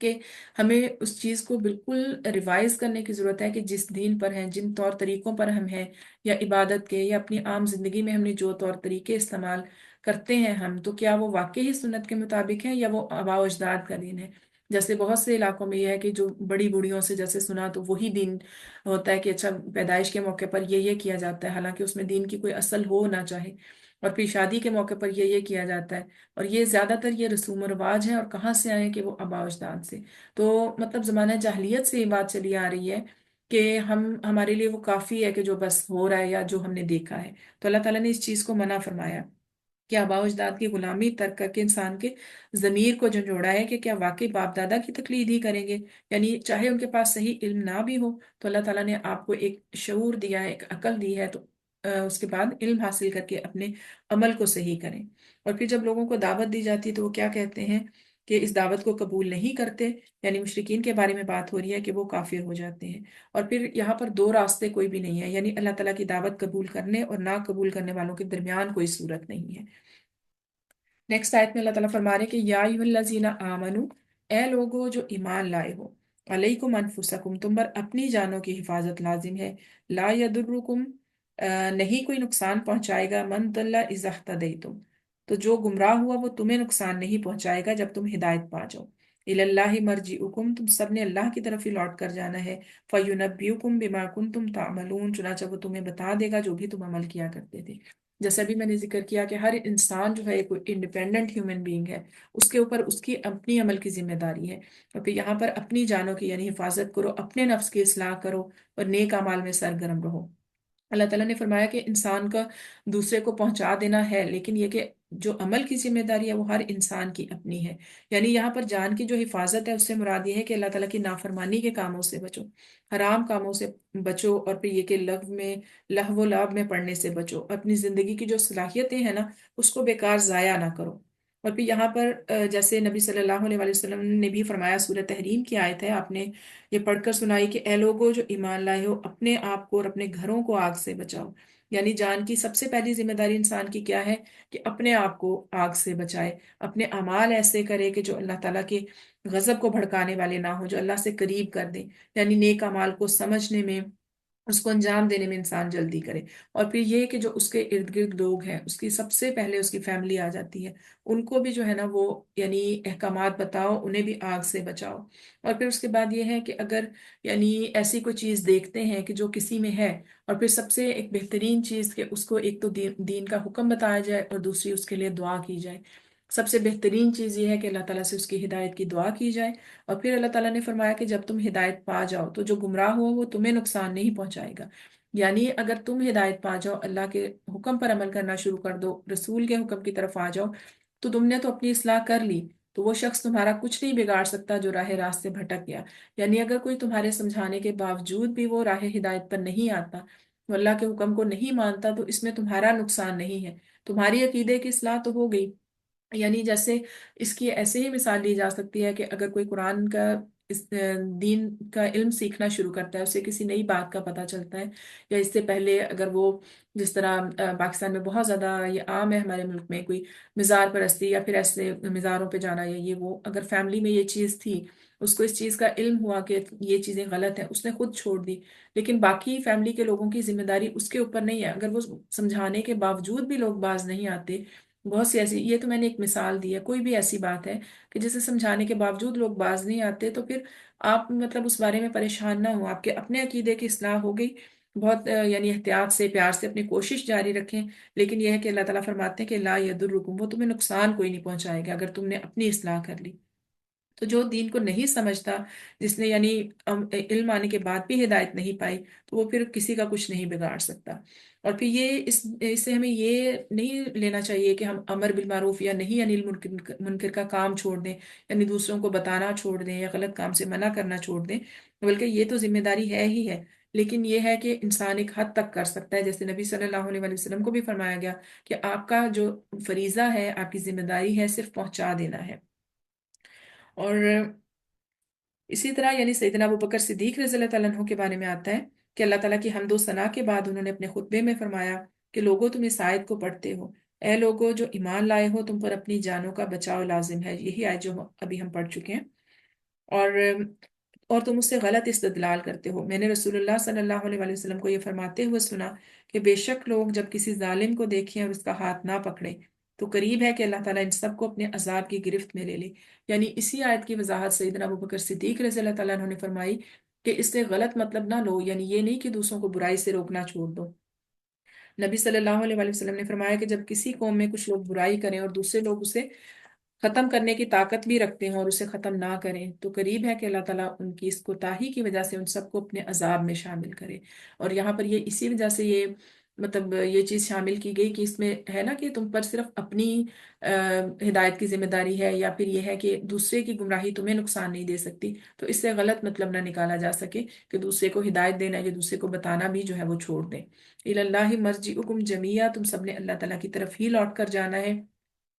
کہ ہمیں اس چیز کو بالکل ریوائز کرنے کی ضرورت ہے کہ جس دین پر ہیں، جن طور طریقوں پر ہم ہیں، یا عبادت کے یا اپنی عام زندگی میں ہم نے جو طور طریقے استعمال کرتے ہیں ہم، تو کیا وہ واقعی سنت کے مطابق ہیں یا وہ آباء و اجداد کا دین ہے۔ جیسے بہت سے علاقوں میں یہ ہے کہ جو بڑی بوڑھیوں سے جیسے سنا تو وہی دین ہوتا ہے کہ اچھا پیدائش کے موقع پر یہ کیا جاتا ہے، حالانکہ اس میں دین کی کوئی اصل ہو نہ چاہے، اور پھر شادی کے موقع پر یہ کیا جاتا ہے، اور یہ زیادہ تر یہ رسوم و رواج ہیں، اور کہاں سے آئے کہ وہ آباء و اجداد سے۔ تو مطلب زمانہ جاہلیت سے یہ بات چلی آ رہی ہے کہ ہمارے لیے وہ کافی ہے کہ جو بس ہو رہا ہے یا جو ہم نے دیکھا ہے۔ تو اللہ تعالیٰ نے اس چیز کو منع فرمایا کہ آباء و اجداد کی غلامی ترک کر کے انسان کے ضمیر کو جھنجھوڑا ہے کہ کیا واقعی باپ دادا کی تقلید ہی کریں گے، یعنی چاہے ان کے پاس صحیح علم نہ بھی ہو تو اللہ تعالیٰ نے آپ کو ایک شعور دیا ہے، ایک عقل دی ہے، تو اس کے بعد علم حاصل کر کے اپنے عمل کو صحیح کریں۔ اور پھر جب لوگوں کو دعوت دی جاتی ہے تو وہ کیا کہتے ہیں کہ اس دعوت کو قبول نہیں کرتے، یعنی مشرکین کے بارے میں بات ہو رہی ہے کہ وہ کافر ہو جاتے ہیں۔ اور پھر یہاں پر دو راستے کوئی بھی نہیں ہے، یعنی اللہ تعالیٰ کی دعوت قبول کرنے اور نہ قبول کرنے والوں کے درمیان کوئی صورت نہیں ہے۔ نیکسٹ آیت میں اللہ تعالیٰ فرما رہے ہیں کہ یا ایھا الذین آمنو، اے لوگو جو ایمان لائے ہو، علیکم انفسکم، تم پر اپنی جانوں کی حفاظت لازم ہے، لا یضرکم، نہیں کوئی نقصان پہنچائے گا، من ضل اذا اہتدیتم، تو جو گمراہ ہوا وہ تمہیں نقصان نہیں پہنچائے گا جب تم ہدایت پا جاؤ۔ الی اللہ مرجعکم، تم سب نے اللہ کی طرف ہی لوٹ کر جانا ہے، فینبئکم بما کنتم تعملون، چنانچہ وہ تمہیں بتا دے گا جو بھی تم عمل کیا کرتے تھے۔ جیسا بھی میں نے ذکر کیا کہ ہر انسان جو ہے ایک انڈیپینڈنٹ ہیومن بینگ ہے، اس کے اوپر اس کی اپنی عمل کی ذمہ داری ہے، اور پھر یہاں پر اپنی جانوں کی یعنی حفاظت کرو، اپنے نفس کی اصلاح کرو، اور نیک اعمال میں سرگرم رہو۔ اللہ تعالیٰ نے فرمایا کہ انسان کا دوسرے کو پہنچا دینا ہے، لیکن یہ کہ جو عمل کی ذمہ داری ہے وہ ہر انسان کی اپنی ہے۔ یعنی یہاں پر جان کی جو حفاظت ہے اس سے مراد یہ ہے کہ اللہ تعالیٰ کی نافرمانی کے کاموں سے بچو، حرام کاموں سے بچو، اور پھر یہ کہ لہو و لعب میں پڑنے سے بچو، اپنی زندگی کی جو صلاحیتیں ہیں نا اس کو بیکار ضائع نہ کرو۔ اور پھر یہاں پر جیسے نبی صلی اللہ علیہ وسلم نے بھی فرمایا، سورہ تحریم کی آیت ہے، آپ نے یہ پڑھ کر سنائی کہ اے لوگو جو ایمان لائے ہو، اپنے آپ کو اور اپنے گھروں کو آگ سے بچاؤ۔ یعنی جان کی سب سے پہلی ذمہ داری انسان کی کیا ہے کہ اپنے آپ کو آگ سے بچائے، اپنے اعمال ایسے کرے کہ جو اللہ تعالیٰ کے غضب کو بھڑکانے والے نہ ہو، جو اللہ سے قریب کر دیں، یعنی نیک اعمال کو سمجھنے میں، اس کو انجام دینے میں انسان جلدی کرے۔ اور پھر یہ کہ جو اس کے ارد گرد لوگ ہیں، اس کی سب سے پہلے اس کی فیملی آ جاتی ہے، ان کو بھی جو ہے نا وہ یعنی احکامات بتاؤ، انہیں بھی آگ سے بچاؤ۔ اور پھر اس کے بعد یہ ہے کہ اگر یعنی ایسی کوئی چیز دیکھتے ہیں کہ جو کسی میں ہے، اور پھر سب سے ایک بہترین چیز کہ اس کو ایک تو دین کا حکم بتایا جائے، اور دوسری اس کے لیے دعا کی جائے۔ سب سے بہترین چیز یہ ہے کہ اللہ تعالیٰ سے اس کی ہدایت کی دعا کی جائے۔ اور پھر اللہ تعالیٰ نے فرمایا کہ جب تم ہدایت پا جاؤ تو جو گمراہ ہو وہ تمہیں نقصان نہیں پہنچائے گا، یعنی اگر تم ہدایت پا جاؤ، اللہ کے حکم پر عمل کرنا شروع کر دو، رسول کے حکم کی طرف آ جاؤ، تو تم نے تو اپنی اصلاح کر لی، تو وہ شخص تمہارا کچھ نہیں بگاڑ سکتا جو راہ راست سے بھٹک گیا۔ یعنی اگر کوئی تمہارے سمجھانے کے باوجود بھی وہ راہ ہدایت پر نہیں آتا، وہ اللہ کے حکم کو نہیں مانتا، تو اس میں تمہارا نقصان نہیں ہے، تمہاری عقیدے کی اصلاح تو ہو گئی۔ یعنی جیسے اس کی ایسے ہی مثال لی جا سکتی ہے کہ اگر کوئی قرآن کا دین کا علم سیکھنا شروع کرتا ہے، اسے کسی نئی بات کا پتہ چلتا ہے، یا اس سے پہلے اگر وہ جس طرح پاکستان میں بہت زیادہ یہ عام ہے، ہمارے ملک میں کوئی مزار پرستی یا پھر ایسے مزاروں پہ جانا یا یہ وہ، اگر فیملی میں یہ چیز تھی، اس کو اس چیز کا علم ہوا کہ یہ چیزیں غلط ہیں، اس نے خود چھوڑ دی، لیکن باقی فیملی کے لوگوں کی ذمہ داری اس کے اوپر نہیں ہے، اگر وہ سمجھانے کے باوجود بھی لوگ باز نہیں آتے، بہت سی ایسی، یہ تو میں نے ایک مثال دی ہے، کوئی بھی ایسی بات ہے کہ جسے سمجھانے کے باوجود لوگ باز نہیں آتے، تو پھر آپ مطلب اس بارے میں پریشان نہ ہو، آپ کے اپنے عقیدے کی اصلاح ہو گئی، بہت یعنی احتیاط سے پیار سے اپنی کوشش جاری رکھیں، لیکن یہ ہے کہ اللہ تعالیٰ فرماتے ہیں کہ لا یضرکم، وہ تمہیں نقصان کوئی نہیں پہنچائے گا اگر تم نے اپنی اصلاح کر لی۔ تو جو دین کو نہیں سمجھتا، جس نے یعنی علم آنے کے بعد بھی ہدایت نہیں پائی، تو وہ پھر کسی کا کچھ نہیں بگاڑ سکتا۔ اور پھر یہ اس سے ہمیں یہ نہیں لینا چاہیے کہ ہم امر بالمعروف یا نہیں انل منکر کا کام چھوڑ دیں، یعنی دوسروں کو بتانا چھوڑ دیں یا غلط کام سے منع کرنا چھوڑ دیں، بلکہ یہ تو ذمہ داری ہے ہی ہے، لیکن یہ ہے کہ انسان ایک حد تک کر سکتا ہے، جیسے نبی صلی اللہ علیہ وسلم کو بھی فرمایا گیا کہ آپ کا جو فریضہ ہے، آپ کی ذمہ داری ہے صرف پہنچا دینا ہے۔ اور اسی طرح یعنی سیدنا ابوبکر صدیق رضی اللہ تعالیٰ عنہ کے بارے میں آتا ہے کہ اللہ تعالیٰ کی حمد و ثنا کے بعد انہوں نے اپنے خطبے میں فرمایا کہ لوگوں تم اس آیت کو پڑھتے ہو، اے لوگوں جو ایمان لائے ہو، تم پر اپنی جانوں کا بچاؤ لازم ہے، یہی آیت جو ابھی ہم پڑھ چکے ہیں۔ اور اور تم اس سے غلط استدلال کرتے ہو۔ میں نے رسول اللہ صلی اللہ علیہ وآلہ وسلم کو یہ فرماتے ہوئے سنا کہ بے شک لوگ جب کسی ظالم کو دیکھیں اور اس کا ہاتھ نہ پکڑے تو قریب ہے کہ اللہ تعالیٰ ان سب کو اپنے عذاب کی گرفت میں لے لے۔ یعنی اسی آیت کی وضاحت سیدنا ابوبکر صدیق رضی اللہ تعالیٰ عنہ نے فرمائی کہ اس سے غلط مطلب نہ لو، یعنی یہ نہیں کہ دوسروں کو برائی سے روکنا چھوڑ دو۔ نبی صلی اللہ علیہ وآلہ وسلم نے فرمایا کہ جب کسی قوم میں کچھ لوگ برائی کریں اور دوسرے لوگ اسے ختم کرنے کی طاقت بھی رکھتے ہیں اور اسے ختم نہ کریں تو قریب ہے کہ اللہ تعالیٰ ان کی اس کوتاہی کی وجہ سے ان سب کو اپنے عذاب میں شامل کرے۔ اور یہاں پر یہ اسی وجہ سے یہ مطلب یہ چیز شامل کی گئی کہ اس میں ہے نا کہ تم پر صرف اپنی ہدایت کی ذمہ داری ہے، یا پھر یہ ہے کہ دوسرے کی گمراہی تمہیں نقصان نہیں دے سکتی، تو اس سے غلط مطلب نہ نکالا جا سکے کہ دوسرے کو ہدایت دینا یا دوسرے کو بتانا بھی جو ہے وہ چھوڑ دیں۔ اللہ مرجعکم جمیعا، تم سب نے اللہ تعالیٰ کی طرف ہی لوٹ کر جانا ہے،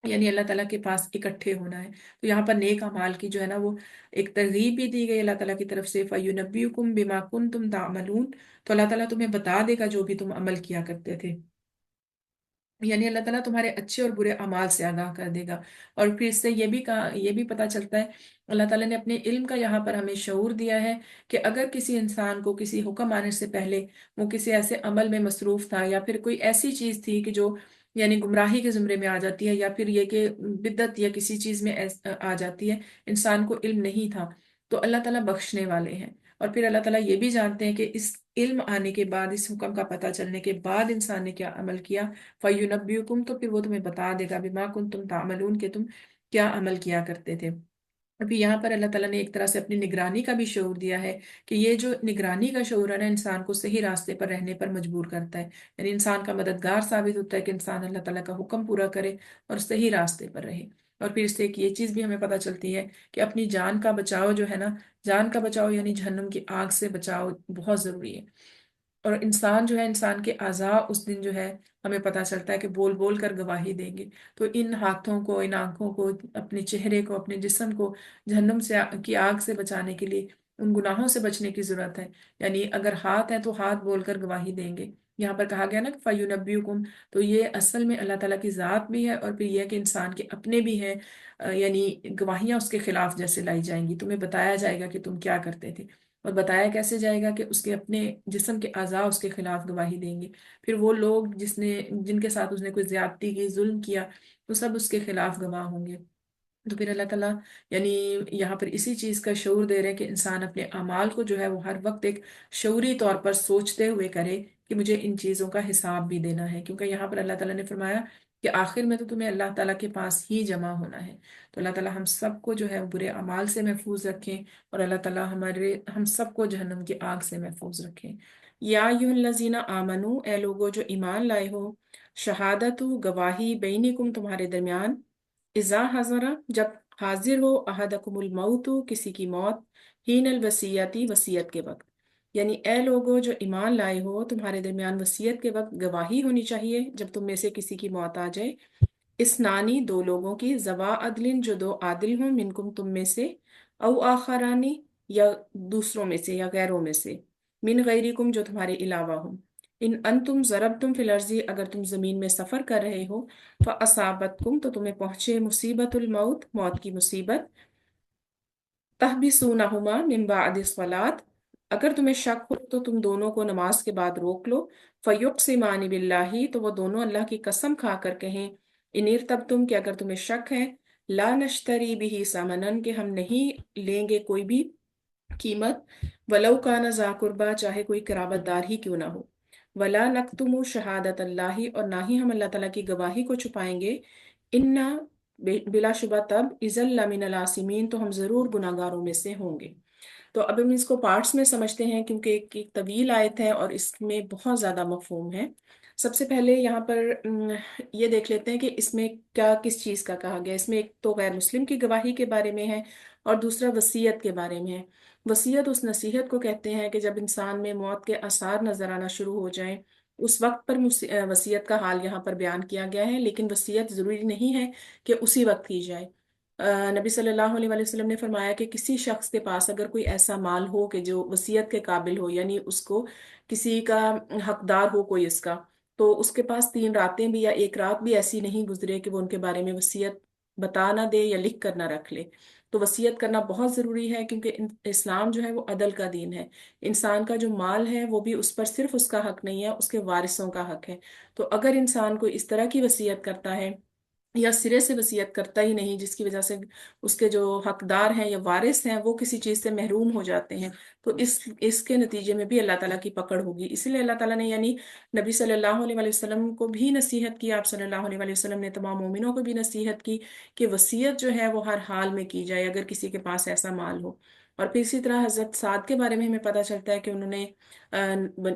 یعنی اللہ تعالیٰ کے پاس اکٹھے ہونا ہے۔ تو یہاں پر نیک اعمال کی جو ہے نا وہ ایک ترغیب بھی دی گئی اللہ تعالیٰ کی طرف سے، فَيُنَبِّئُكُم بِمَا كُنتُمْ تَعْمَلُونَ، تو اللہ تعالیٰ تمہیں بتا دے گا جو بھی تم عمل کیا کرتے تھے، یعنی اللہ تعالیٰ تمہارے اچھے اور برے اعمال سے آگاہ کر دے گا۔ اور پھر اس سے یہ بھی پتہ چلتا ہے اللہ تعالیٰ نے اپنے علم کا یہاں پر ہمیں شعور دیا ہے کہ اگر کسی انسان کو کسی حکم آنے سے پہلے وہ کسی ایسے عمل میں مصروف تھا، یا پھر کوئی ایسی چیز تھی کہ جو یعنی گمراہی کے زمرے میں آ جاتی ہے، یا پھر یہ کہ بدعت یا کسی چیز میں آ جاتی ہے، انسان کو علم نہیں تھا، تو اللہ تعالیٰ بخشنے والے ہیں۔ اور پھر اللہ تعالیٰ یہ بھی جانتے ہیں کہ اس علم آنے کے بعد، اس حکم کا پتہ چلنے کے بعد انسان نے کیا عمل کیا، فَيُنَبِّئُكُم، تو پھر وہ تمہیں بتا دے گا بِمَا كُنتُمْ تَعْمَلُونَ، کہ تم کیا عمل کیا کرتے تھے۔ ابھی یہاں پر اللہ تعالیٰ نے ایک طرح سے اپنی نگرانی کا بھی شعور دیا ہے کہ یہ جو نگرانی کا شعور ہے نا انسان کو صحیح راستے پر رہنے پر مجبور کرتا ہے، یعنی انسان کا مددگار ثابت ہوتا ہے کہ انسان اللہ تعالیٰ کا حکم پورا کرے اور صحیح راستے پر رہے۔ اور پھر اس سے ایک یہ چیز بھی ہمیں پتہ چلتی ہے کہ اپنی جان کا بچاؤ جو ہے نا، جان کا بچاؤ یعنی جہنم کی آگ سے بچاؤ بہت ضروری ہے۔ اور انسان جو ہے، انسان کے اعضاء اس دن جو ہے ہمیں پتہ چلتا ہے کہ بول بول کر گواہی دیں گے، تو ان ہاتھوں کو، ان آنکھوں کو، اپنے چہرے کو، اپنے جسم کو جہنم کی آگ سے بچانے کے لیے ان گناہوں سے بچنے کی ضرورت ہے۔ یعنی اگر ہاتھ ہے تو ہاتھ بول کر گواہی دیں گے۔ یہاں پر کہا گیا نا کہ فَيُنَبِّئُكُم، تو یہ اصل میں اللہ تعالیٰ کی ذات بھی ہے، اور پھر یہ ہے کہ انسان کے اپنے بھی ہیں، یعنی گواہیاں اس کے خلاف جیسے لائی جائیں گی، تمہیں بتایا جائے گا کہ تم کیا کرتے تھے۔ اور بتایا کیسے جائے گا کہ اس کے اپنے جسم کے اعضاء اس کے خلاف گواہی دیں گے، پھر وہ لوگ جن کے ساتھ اس نے کوئی زیادتی کی، ظلم کیا، وہ سب اس کے خلاف گواہ ہوں گے۔ تو پھر اللہ تعالیٰ یعنی یہاں پر اسی چیز کا شعور دے رہے ہیں کہ انسان اپنے اعمال کو جو ہے وہ ہر وقت ایک شعوری طور پر سوچتے ہوئے کرے کہ مجھے ان چیزوں کا حساب بھی دینا ہے، کیونکہ یہاں پر اللہ تعالیٰ نے فرمایا کہ آخر میں تو تمہیں اللہ تعالیٰ کے پاس ہی جمع ہونا ہے۔ تو اللہ تعالیٰ ہم سب کو جو ہے برے اعمال سے محفوظ رکھیں، اور اللہ تعالیٰ ہم سب کو جہنم کی آگ سے محفوظ رکھیں۔ یا ایھا الذین آمنو، اے لوگو جو ایمان لائے ہو، شہادت گواہی بینکم تمہارے درمیان، اذا حضر جب حاضر ہو، احدکم الموت کسی کی موت، حین الوصیتی وصیت کے وقت، یعنی اے لوگو جو ایمان لائے ہو، تمہارے درمیان وصیت کے وقت گواہی ہونی چاہیے جب تم میں سے کسی کی موت آ جائے، اسنانی دو لوگوں کی، ذوا عدل جو دو عادل ہوں، منکم تم میں سے، او آخرانی یا دوسروں میں سے یا غیروں میں سے، من غیرکم جو تمہارے علاوہ ہوں، ان انتم ضربتم فی الارض اگر تم زمین میں سفر کر رہے ہو، فاصابتکم تو تمہیں پہنچے مصیبت الموت موت کی مصیبت، تحبسونہما من بعد الصلاۃ اگر تمہیں شک ہو تو تم دونوں کو نماز کے بعد روک لو، فیقسمان باللہ تو وہ دونوں اللہ کی قسم کھا کر کہیں، ان ارتبتم کہ اگر تمہیں شک ہے، لا نشتری بھی ثمنا کہ ہم نہیں لیں گے کوئی بھی قیمت، ولو کان ذا قربا چاہے کوئی قرابت دار ہی کیوں نہ ہو، ولا نکتم شہادت اللہ اور نہ ہی ہم اللہ تعالیٰ کی گواہی کو چھپائیں گے، انا بلا شبہ تب اذا لمن العاصمین تو ہم ضرور گناہ گاروں میں سے ہوں گے۔ تو اب ہم اس کو پارٹس میں سمجھتے ہیں کیونکہ ایک طویل آیت ہے اور اس میں بہت زیادہ مفہوم ہے۔ سب سے پہلے یہاں پر یہ دیکھ لیتے ہیں کہ اس میں کیا کس چیز کا کہا گیا۔ اس میں ایک تو غیر مسلم کی گواہی کے بارے میں ہے، اور دوسرا وصیت کے بارے میں ہے۔ وصیت اس نصیحت کو کہتے ہیں کہ جب انسان میں موت کے آثار نظر آنا شروع ہو جائیں، اس وقت پر وصیت کا حال یہاں پر بیان کیا گیا ہے، لیکن وصیت ضروری نہیں ہے کہ اسی وقت کی جائے۔ نبی صلی اللہ علیہ وسلم نے فرمایا کہ کسی شخص کے پاس اگر کوئی ایسا مال ہو کہ جو وصیت کے قابل ہو، یعنی اس کو کسی کا حقدار ہو کوئی اس کا، تو اس کے پاس 3 راتیں بھی یا ایک رات بھی ایسی نہیں گزرے کہ وہ ان کے بارے میں وصیت بتا نہ دے یا لکھ کر نہ رکھ لے۔ تو وصیت کرنا بہت ضروری ہے، کیونکہ اسلام جو ہے وہ عدل کا دین ہے۔ انسان کا جو مال ہے وہ بھی اس پر صرف اس کا حق نہیں ہے، اس کے وارثوں کا حق ہے۔ تو اگر انسان کو اس طرح کی وصیت کرتا ہے یا سرے سے وصیت کرتا ہی نہیں، جس کی وجہ سے اس کے جو حقدار ہیں یا وارث ہیں وہ کسی چیز سے محروم ہو جاتے ہیں، تو اس کے نتیجے میں بھی اللہ تعالیٰ کی پکڑ ہوگی۔ اسی لیے اللہ تعالیٰ نے یعنی نبی صلی اللہ علیہ وآلہ وسلم کو بھی نصیحت کی، آپ صلی اللہ علیہ وآلہ وسلم نے تمام مومنوں کو بھی نصیحت کی کہ وصیت جو ہے وہ ہر حال میں کی جائے اگر کسی کے پاس ایسا مال ہو۔ اور پھر اسی طرح حضرت سعد کے بارے میں ہمیں پتہ چلتا ہے کہ انہوں نے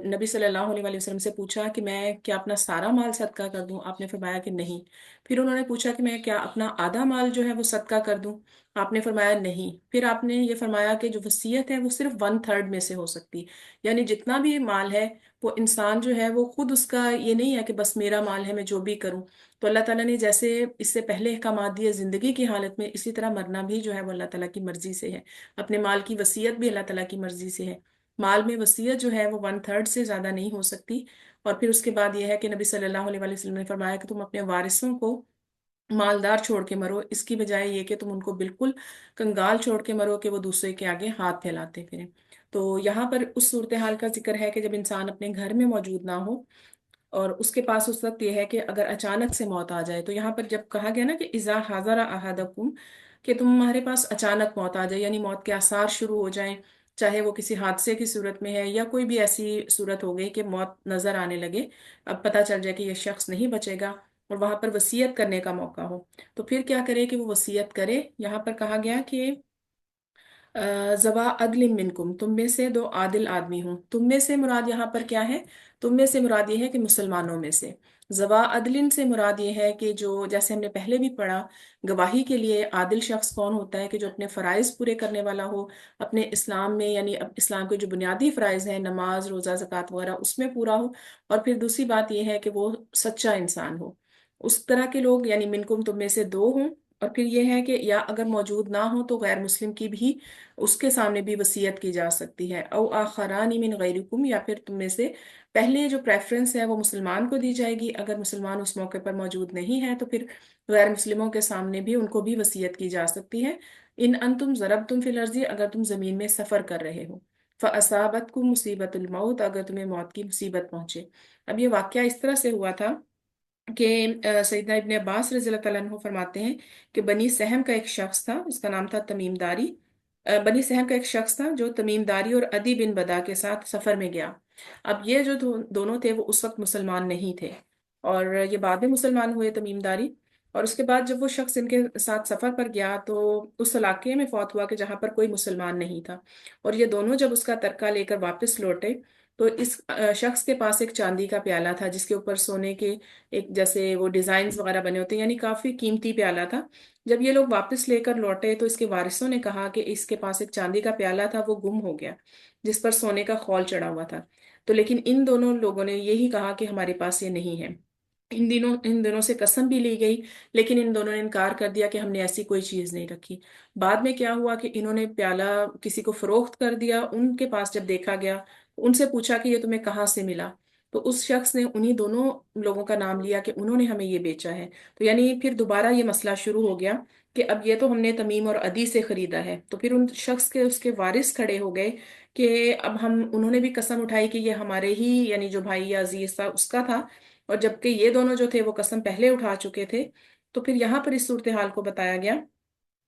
نبی صلی اللہ علیہ وآلہ وسلم سے پوچھا کہ میں کیا اپنا سارا مال صدقہ کر دوں؟ آپ نے فرمایا کہ نہیں۔ پھر انہوں نے پوچھا کہ میں کیا اپنا آدھا مال جو ہے وہ صدقہ کر دوں؟ آپ نے فرمایا نہیں۔ پھر آپ نے یہ فرمایا کہ جو وصیت ہے وہ صرف 1/3 میں سے ہو سکتی، یعنی جتنا بھی مال ہے وہ انسان جو ہے وہ خود اس کا یہ نہیں ہے کہ بس میرا مال ہے میں جو بھی کروں۔ تو اللہ تعالیٰ نے جیسے اس سے پہلے احکامات دیے زندگی کی حالت میں، اسی طرح مرنا بھی جو ہے وہ اللہ تعالیٰ کی مرضی سے ہے۔ اپنے مال کی وصیت بھی اللہ تعالیٰ کی مرضی سے ہے۔ مال میں وصیت جو ہے وہ 1/3 سے زیادہ نہیں ہو سکتی۔ اور پھر اس کے بعد یہ ہے کہ نبی صلی اللہ علیہ وسلم نے فرمایا کہ تم اپنے وارثوں کو مالدار چھوڑ کے مرو، اس کی بجائے یہ کہ تم ان کو بالکل کنگال چھوڑ کے مرو کہ وہ دوسرے کے آگے ہاتھ پھیلاتے پھریں۔ تو یہاں پر اس صورتحال کا ذکر ہے کہ جب انسان اپنے گھر میں موجود نہ ہو اور اس کے پاس اس وقت یہ ہے کہ اگر اچانک سے موت آ جائے، تو یہاں پر جب کہا گیا نا کہ اذا حضر احدکم، کہ تمہارے پاس اچانک موت آ جائے، یعنی موت کے آثار شروع ہو جائیں، چاہے وہ کسی حادثے کی صورت میں ہے یا کوئی بھی ایسی صورت ہو گئی کہ موت نظر آنے لگے، اب پتہ چل جائے کہ یہ شخص نہیں بچے گا اور وہاں پر وصیت کرنے کا موقع ہو، تو پھر کیا کرے کہ وہ وصیت کرے۔ یہاں پر کہا گیا کہ ذوا عدل منکم، تم میں سے 2 عادل آدمی ہوں۔ تم میں سے مراد یہاں پر کیا ہے؟ تم میں سے مراد یہ ہے کہ مسلمانوں میں سے۔ ذوا عدل سے مراد یہ ہے کہ جو، جیسے ہم نے پہلے بھی پڑھا، گواہی کے لیے عادل شخص کون ہوتا ہے؟ کہ جو اپنے فرائض پورے کرنے والا ہو اپنے اسلام میں، یعنی اسلام کے جو بنیادی فرائض ہیں نماز روزہ زکوٰۃ وغیرہ اس میں پورا ہو، اور پھر دوسری بات یہ ہے کہ وہ سچا انسان ہو۔ اس طرح کے لوگ یعنی منکم، تم میں سے 2 ہوں۔ اور پھر یہ ہے کہ یا اگر موجود نہ ہو تو غیر مسلم کی بھی اس کے سامنے بھی وصیت کی جا سکتی ہے۔ او آخران من غیرکم، یا پھر تم میں سے پہلے جو پریفرنس ہے وہ مسلمان کو دی جائے گی، اگر مسلمان اس موقع پر موجود نہیں ہے تو پھر غیر مسلموں کے سامنے بھی ان کو بھی وصیت کی جا سکتی ہے۔ ان انتم ضربتم فی الارض، اگر تم زمین میں سفر کر رہے ہو، فاصابتکم مصیبت الموت، اگر تمہیں موت کی مصیبت پہنچے۔ اب یہ واقعہ اس طرح سے ہوا تھا کہ سیدنا ابن عباس رضی اللہ تعالیٰ عنہ فرماتے ہیں کہ بنی سہم کا ایک شخص تھا، اس کا نام تھا تمیم داری۔ بنی سہم کا ایک شخص تھا جو تمیم داری اور عدی بن بدا کے ساتھ سفر میں گیا۔ اب یہ جو دونوں تھے وہ اس وقت مسلمان نہیں تھے، اور یہ بعد میں مسلمان ہوئے تمیم داری۔ اور اس کے بعد جب وہ شخص ان کے ساتھ سفر پر گیا تو اس علاقے میں فوت ہوا کہ جہاں پر کوئی مسلمان نہیں تھا، اور یہ دونوں جب اس کا ترکہ لے کر واپس لوٹے تو اس شخص کے پاس ایک چاندی کا پیالہ تھا جس کے اوپر سونے کے ایک جیسے وہ ڈیزائنز وغیرہ بنے ہوتے ہیں، یعنی کافی قیمتی پیالہ تھا۔ جب یہ لوگ واپس لے کر لوٹے تو اس کے وارثوں نے کہا کہ اس کے پاس ایک چاندی کا پیالہ تھا، وہ گم ہو گیا، جس پر سونے کا خول چڑھا ہوا تھا۔ تو لیکن ان دونوں لوگوں نے یہی کہا کہ ہمارے پاس یہ نہیں ہے۔ ان دونوں سے قسم بھی لی گئی، لیکن ان دونوں نے انکار کر دیا کہ ہم نے ایسی کوئی چیز نہیں رکھی۔ بعد میں کیا ہوا کہ انہوں نے پیالہ کسی کو فروخت کر دیا۔ ان کے پاس جب دیکھا گیا، ان سے پوچھا کہ یہ تمہیں کہاں سے ملا، تو اس شخص نے انہی دونوں لوگوں کا نام لیا کہ انہوں نے ہمیں یہ بیچا ہے۔ تو یعنی پھر دوبارہ یہ مسئلہ شروع ہو گیا کہ اب یہ تو ہم نے تمیم اور عدی سے خریدا ہے، تو پھر ان شخص کے اس کے وارث کھڑے ہو گئے کہ اب انہوں نے بھی قسم اٹھائی کہ یہ ہمارے ہی یعنی جو بھائی یا عزیز تھا اس کا تھا، اور جبکہ یہ دونوں جو تھے وہ قسم پہلے اٹھا چکے تھے۔ تو پھر یہاں پر اس صورتحال کو بتایا گیا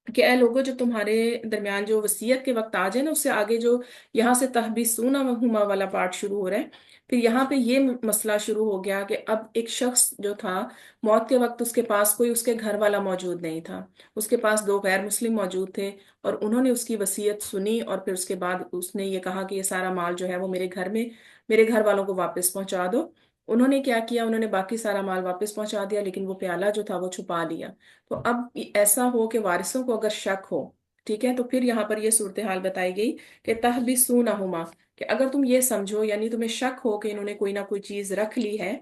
کہ اے لوگوں، جو تمہارے درمیان جو وصیت کے وقت آ جائے نا، اس سے آگے جو یہاں سے تحبیسونہما والا پارٹ شروع ہو رہا ہے، پھر یہاں پہ یہ مسئلہ شروع ہو گیا کہ اب ایک شخص جو تھا موت کے وقت اس کے پاس کوئی اس کے گھر والا موجود نہیں تھا، اس کے پاس 2 غیر مسلم موجود تھے، اور انہوں نے اس کی وصیت سنی، اور پھر اس کے بعد اس نے یہ کہا کہ یہ سارا مال جو ہے وہ میرے گھر والوں کو واپس پہنچا دو۔ انہوں نے کیا کیا؟ انہوں نے باقی سارا مال واپس پہنچا دیا، لیکن وہ پیالہ جو تھا وہ چھپا لیا۔ تو اب ایسا ہو کہ وارثوں کو اگر شک ہو، ٹھیک ہے، تو پھر یہاں پر یہ صورتحال بتائی گئی کہ تحبسونہما، کہ اگر تم یہ سمجھو یعنی تمہیں شک ہو کہ انہوں نے کوئی نہ کوئی چیز رکھ لی ہے،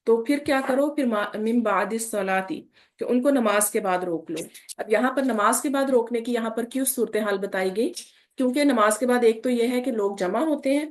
تو پھر کیا کرو؟ پھر من بعد الصلاۃ، کہ ان کو نماز کے بعد روک لو۔ اب یہاں پر نماز کے بعد روکنے کی یہاں پر کیوں صورتحال بتائی گئی؟ کیونکہ نماز کے بعد ایک تو یہ ہے کہ لوگ جمع ہوتے ہیں،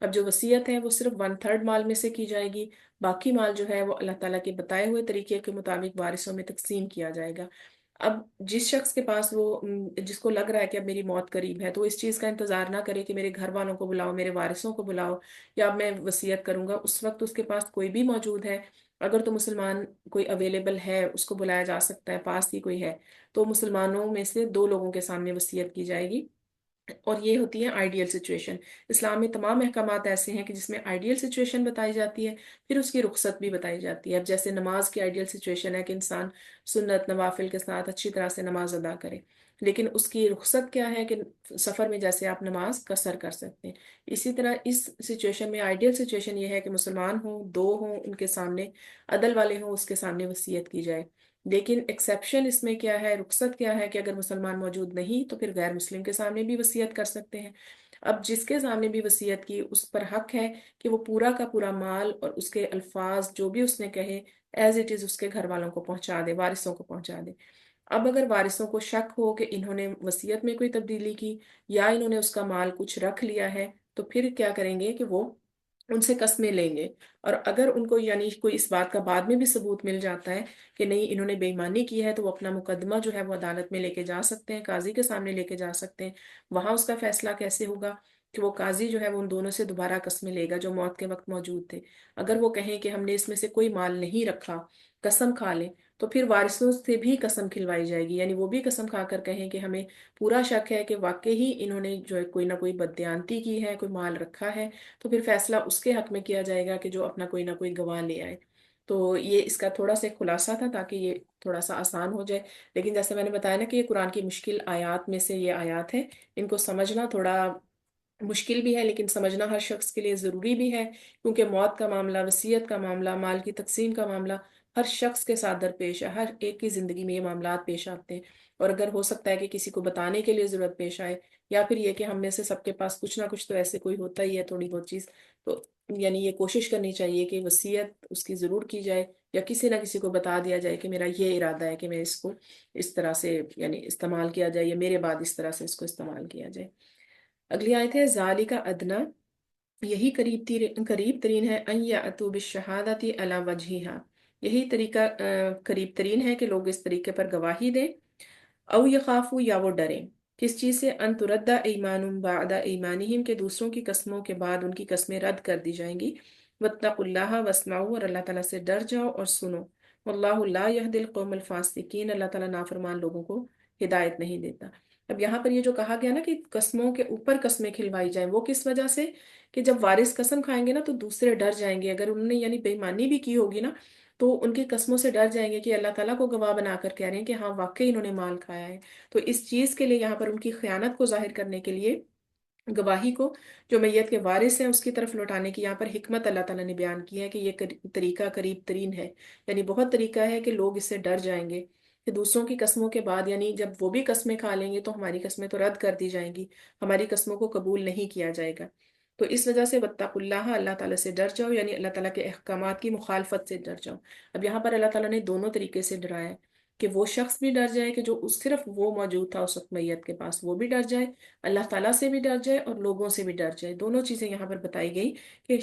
اب جو وصیت ہے وہ صرف ون تھرڈ مال میں سے کی جائے گی، باقی مال جو ہے وہ اللہ تعالیٰ کے بتائے ہوئے طریقے کے مطابق وارثوں میں تقسیم کیا جائے گا۔ اب جس شخص کے پاس وہ جس کو لگ رہا ہے کہ اب میری موت قریب ہے، تو اس چیز کا انتظار نہ کرے کہ میرے گھر والوں کو بلاؤ، میرے وارثوں کو بلاؤ، یا اب میں وصیت کروں گا، اس وقت اس کے پاس کوئی بھی موجود ہے، اگر تو مسلمان کوئی اویلیبل ہے، اس کو بلایا جا سکتا ہے، پاس ہی کوئی ہے، تو مسلمانوں میں سے دو لوگوں کے سامنے وصیت کی جائے گی۔ اور یہ ہوتی ہے آئیڈیل سچویشن۔ اسلام میں تمام احکامات ایسے ہیں کہ جس میں آئیڈیل سچویشن بتائی جاتی ہے، پھر اس کی رخصت بھی بتائی جاتی ہے۔ اب جیسے نماز کی آئیڈیل سچویشن ہے کہ انسان سنت نوافل کے ساتھ اچھی طرح سے نماز ادا کرے، لیکن اس کی رخصت کیا ہے کہ سفر میں جیسے آپ نماز قصر کر سکتے ہیں، اسی طرح اس سچویشن میں آئیڈیل سچویشن یہ ہے کہ مسلمان ہوں، دو ہوں، ان کے سامنے عدل والے ہوں، اس کے سامنے وصیت کی جائے۔ لیکن ایکسیپشن اس میں کیا ہے، رخصت کیا ہے کہ اگر مسلمان موجود نہیں تو پھر غیر مسلم کے سامنے بھی وصیت کر سکتے ہیں۔ اب جس کے سامنے بھی وصیت کی، اس پر حق ہے کہ وہ پورا کا پورا مال اور اس کے الفاظ جو بھی اس نے کہے ایز اٹ از اس کے گھر والوں کو پہنچا دے، وارثوں کو پہنچا دے۔ اب اگر وارثوں کو شک ہو کہ انہوں نے وصیت میں کوئی تبدیلی کی یا انہوں نے اس کا مال کچھ رکھ لیا ہے، تو پھر کیا کریں گے کہ وہ ان سے قسمیں لیں گے، اور اگر ان کو یعنی کوئی اس بات کا بعد میں بھی ثبوت مل جاتا ہے کہ نہیں انہوں نے بے ایمانی کی ہے، تو وہ اپنا مقدمہ جو ہے وہ عدالت میں لے کے جا سکتے ہیں، قاضی کے سامنے لے کے جا سکتے ہیں۔ وہاں اس کا فیصلہ کیسے ہوگا کہ وہ قاضی جو ہے وہ ان دونوں سے دوبارہ قسمیں لے گا جو موت کے وقت موجود تھے۔ اگر وہ کہیں کہ ہم نے اس میں سے کوئی مال نہیں رکھا، قسم کھا لیں، تو پھر وارثوں سے بھی قسم کھلوائی جائے گی، یعنی وہ بھی قسم کھا کر کہیں کہ ہمیں پورا شک ہے کہ واقعی ہی انہوں نے جو ہے کوئی نہ کوئی بددیانتی کی ہے، کوئی مال رکھا ہے، تو پھر فیصلہ اس کے حق میں کیا جائے گا کہ جو اپنا کوئی نہ کوئی گواہ لے آئے۔ تو یہ اس کا تھوڑا سا خلاصہ تھا تاکہ یہ تھوڑا سا آسان ہو جائے، لیکن جیسے میں نے بتایا نا کہ یہ قرآن کی مشکل آیات میں سے یہ آیات ہیں، ان کو سمجھنا تھوڑا مشکل بھی ہے، لیکن سمجھنا ہر شخص کے لیے ضروری بھی ہے، کیونکہ موت کا معاملہ، وصیت کا معاملہ، مال کی تقسیم کا معاملہ ہر شخص کے ساتھ درپیش ہے، ہر ایک کی زندگی میں یہ معاملات پیش آتے ہیں، اور اگر ہو سکتا ہے کہ کسی کو بتانے کے لیے ضرورت پیش آئے، یا پھر یہ کہ ہم میں سے سب کے پاس کچھ نہ کچھ تو ایسے کوئی ہوتا ہی ہے تھوڑی بہت چیز، تو یعنی یہ کوشش کرنی چاہیے کہ وصیت اس کی ضرور کی جائے، یا کسی نہ کسی کو بتا دیا جائے کہ میرا یہ ارادہ ہے کہ میں اس کو اس طرح سے یعنی استعمال کیا جائے، یا میرے بعد اس طرح سے اس کو استعمال کیا جائے۔ اگلی آیت ہے ذالک ادنا، یہی قریب ترین ہے، ان یاتوا بالشہادۃ علی وجہہا، یہی طریقہ قریب ترین ہے کہ لوگ اس طریقے پر گواہی دیں، او یخافوا، یا وہ ڈریں، کس چیز سے، ان ترد ایمان بعد ایمانہم، کے دوسروں کی قسموں کے بعد ان کی قسمیں رد کر دی جائیں گی، واتقوا اللہ واسمعوا، اور اللہ تعالیٰ سے ڈر جاؤ اور سنو، واللہ لا یہدی القوم الفاسقین، اللہ تعالیٰ نافرمان لوگوں کو ہدایت نہیں دیتا۔ اب یہاں پر یہ جو کہا گیا نا کہ قسموں کے اوپر قسمیں کھلوائی جائیں، وہ کس وجہ سے کہ جب وارث قسم کھائیں گے نا تو دوسرے ڈر جائیں گے، اگر انہوں نے یعنی بے ایمانی بھی کی ہوگی نا تو ان کی قسموں سے ڈر جائیں گے کہ اللہ تعالیٰ کو گواہ بنا کر کہہ رہے ہیں کہ ہاں واقعی انہوں نے مال کھایا ہے، تو اس چیز کے لیے یہاں پر ان کی خیانت کو ظاہر کرنے کے لیے گواہی کو جو میت کے وارث ہیں اس کی طرف لوٹانے کی یہاں پر حکمت اللہ تعالیٰ نے بیان کی ہے کہ یہ طریقہ قریب ترین ہے، یعنی بہت طریقہ ہے کہ لوگ اس سے ڈر جائیں گے کہ دوسروں کی قسموں کے بعد یعنی جب وہ بھی قسمیں کھا لیں گے تو ہماری قسمیں تو رد کر دی جائیں گی، ہماری قسموں کو قبول نہیں کیا جائے گا، تو اس وجہ سے واتقوا اللہ، اللہ تعالیٰ سے ڈر جاؤ، یعنی اللہ تعالیٰ کے احکامات کی مخالفت سے ڈر جاؤ۔ اب یہاں پر اللہ تعالیٰ نے دونوں طریقے سے ڈرایا ہے کہ وہ شخص بھی ڈر جائے کہ جو صرف وہ موجود تھا اس وقت میت کے پاس، وہ بھی ڈر جائے، اللہ تعالیٰ سے بھی ڈر جائے اور لوگوں سے بھی ڈر جائے، دونوں چیزیں یہاں پر بتائی گئی کہ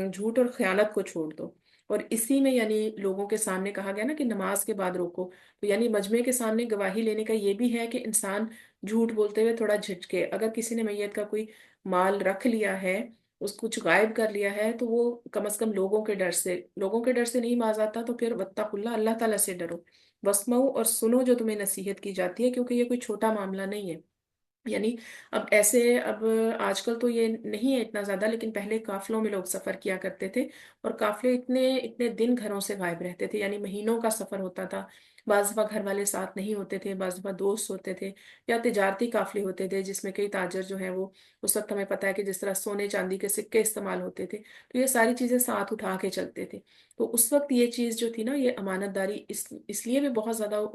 جھوٹ اور خیانت کو چھوڑ دو، اور اسی میں یعنی لوگوں کے سامنے کہا گیا نا کہ نماز کے بعد روکو، تو یعنی مجمع کے سامنے گواہی لینے کا یہ بھی ہے کہ انسان جھوٹ بولتے ہوئے تھوڑا جھجکے، اگر کسی نے میت کا کوئی مال رکھ لیا ہے، اس کچھ غائب کر لیا ہے، تو وہ کم از کم لوگوں کے ڈر سے نہیں باز آتا، تو پھر واتقوا اللہ، اللہ تعالیٰ سے ڈرو، واسمعوا، اور سنو جو تمہیں نصیحت کی جاتی ہے، کیونکہ یہ کوئی چھوٹا معاملہ نہیں ہے، یعنی اب آج کل تو یہ نہیں ہے اتنا زیادہ، لیکن پہلے قافلوں میں لوگ سفر کیا کرتے تھے، اور قافلے اتنے اتنے دن گھروں سے غائب رہتے تھے، یعنی مہینوں کا سفر ہوتا تھا، بعض دفعہ گھر والے ساتھ نہیں ہوتے تھے، بعض دفعہ دوست ہوتے تھے، یا تجارتی قافلے ہوتے تھے جس میں کئی تاجر جو ہیں وہ اس وقت ہمیں پتہ ہے کہ جس طرح سونے چاندی کے سکے استعمال ہوتے تھے، تو یہ ساری چیزیں ساتھ اٹھا کے چلتے تھے، تو اس وقت یہ چیز جو تھی نا، یہ امانت داری اس لیے بھی بہت زیادہ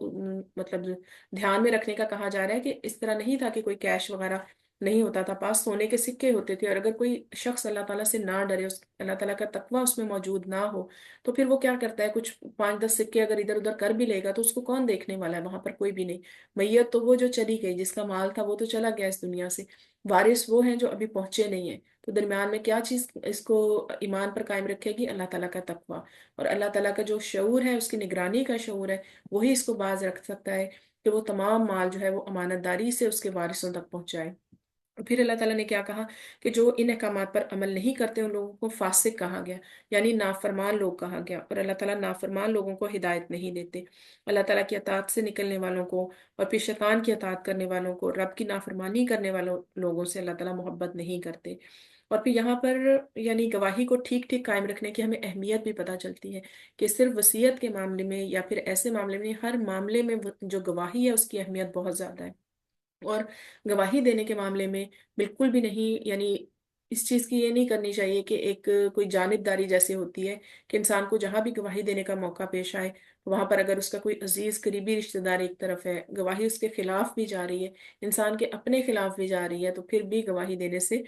مطلب دھیان میں رکھنے کا کہا جا رہا ہے کہ اس طرح نہیں تھا کہ کوئی کیش وغیرہ نہیں ہوتا تھا، پاس سونے کے سکے ہوتے تھے، اور اگر کوئی شخص اللہ تعالیٰ سے نہ ڈرے، اللہ تعالیٰ کا تقویٰ اس میں موجود نہ ہو، تو پھر وہ کیا کرتا ہے، کچھ 5-10 سکے اگر ادھر ادھر کر بھی لے گا تو اس کو کون دیکھنے والا ہے، وہاں پر کوئی بھی نہیں، میت تو وہ جو چلی گئی، جس کا مال تھا وہ تو چلا گیا اس دنیا سے، وارث وہ ہیں جو ابھی پہنچے نہیں ہیں، تو درمیان میں کیا چیز اس کو ایمان پر قائم رکھے گی؟ اللہ تعالیٰ کا تقوی، اور اللہ تعالیٰ کا جو شعور ہے، اس کی نگرانی کا شعور ہے، وہی اس کو باز رکھ سکتا ہے کہ وہ تمام مال جو ہے وہ امانت داری سے اس کے وارثوں تک پہنچائے۔ پھر اللہ تعالیٰ نے کیا کہا کہ جو ان احکامات پر عمل نہیں کرتے ان لوگوں کو فاسق کہا گیا، یعنی نافرمان لوگ کہا گیا، اور اللہ تعالیٰ نافرمان لوگوں کو ہدایت نہیں دیتے۔ اللہ تعالیٰ کی اطاعت سے نکلنے والوں کو اور پھر شیطان کی اطاعت کرنے والوں کو، رب کی نافرمانی کرنے والوں لوگوں سے اللہ تعالیٰ محبت نہیں کرتے۔ اور پھر یہاں پر یعنی گواہی کو ٹھیک ٹھیک قائم رکھنے کی ہمیں اہمیت بھی پتہ چلتی ہے کہ صرف وصیت کے معاملے میں یا پھر ایسے معاملے میں، ہر معاملے میں جو گواہی ہے اس کی اہمیت بہت زیادہ ہے۔ اور گواہی دینے کے معاملے میں بالکل بھی نہیں، یعنی اس چیز کی یہ نہیں کرنی چاہیے کہ ایک کوئی جانبداری جیسے ہوتی ہے کہ انسان کو جہاں بھی گواہی دینے کا موقع پیش آئے، وہاں پر اگر اس کا کوئی عزیز قریبی رشتہ دار ایک طرف ہے، گواہی اس کے خلاف بھی جا رہی ہے، انسان کے اپنے خلاف بھی جا رہی ہے، تو پھر بھی گواہی دینے سے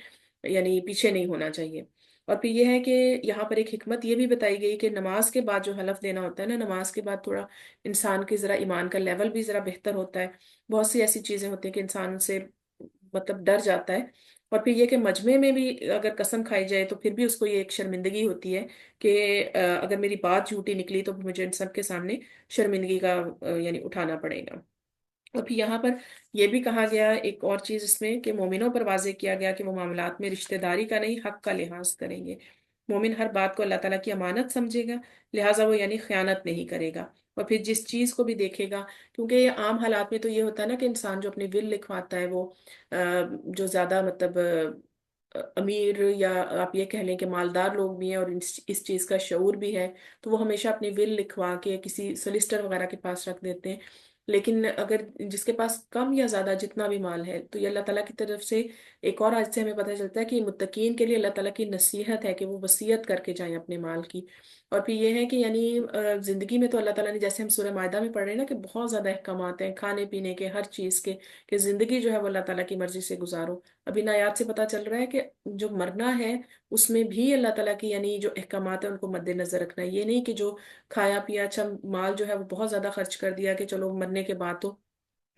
یعنی پیچھے نہیں ہونا چاہیے۔ اور پھر یہ ہے کہ یہاں پر ایک حکمت یہ بھی بتائی گئی کہ نماز کے بعد جو حلف دینا ہوتا ہے نا، نماز کے بعد تھوڑا انسان کے ذرا ایمان کا لیول بھی ذرا بہتر ہوتا ہے۔ بہت سی ایسی چیزیں ہوتی ہیں کہ انسان ان سے مطلب ڈر جاتا ہے۔ اور پھر یہ کہ مجمع میں بھی اگر قسم کھائی جائے تو پھر بھی اس کو یہ ایک شرمندگی ہوتی ہے کہ اگر میری بات جھوٹی نکلی تو مجھے ان سب کے سامنے شرمندگی کا یعنی اٹھانا پڑے گا۔ اور پھر یہاں پر یہ بھی کہا گیا ایک اور چیز اس میں کہ مومنوں پر واضح کیا گیا کہ وہ معاملات میں رشتہ داری کا نہیں، حق کا لحاظ کریں گے۔ مومن ہر بات کو اللہ تعالیٰ کی امانت سمجھے گا، لہٰذا وہ یعنی خیانت نہیں کرے گا۔ اور پھر جس چیز کو بھی دیکھے گا، کیونکہ یہ عام حالات میں تو یہ ہوتا ہے نا کہ انسان جو اپنی ول لکھواتا ہے وہ جو زیادہ مطلب امیر یا آپ یہ کہہ لیں کہ مالدار لوگ بھی ہیں اور اس چیز کا شعور بھی ہے، تو وہ ہمیشہ اپنی ول لکھوا کے کسی سولسٹر وغیرہ کے پاس رکھ دیتے ہیں۔ لیکن اگر جس کے پاس کم یا زیادہ جتنا بھی مال ہے، تو یہ اللہ تعالیٰ کی طرف سے ایک اور آیت سے ہمیں پتہ چلتا ہے کہ متقین کے لیے اللہ تعالیٰ کی نصیحت ہے کہ وہ وصیت کر کے جائیں اپنے مال کی۔ اور پھر یہ ہے کہ یعنی زندگی میں تو اللہ تعالیٰ نے، جیسے ہم سورہ مائدہ میں پڑھ رہے ہیں نا، کہ بہت زیادہ احکامات ہیں کھانے پینے کے، ہر چیز کے، کہ زندگی جو ہے وہ اللہ تعالیٰ کی مرضی سے گزارو۔ اب ان آیات سے پتہ چل رہا ہے کہ جو مرنا ہے اس میں بھی اللہ تعالیٰ کی یعنی جو احکامات ہیں ان کو مد نظر رکھنا ہے۔ یہ نہیں کہ جو کھایا پیا، اچھا مال جو ہے وہ بہت زیادہ خرچ کر دیا کہ چلو مرنے کے بعد تو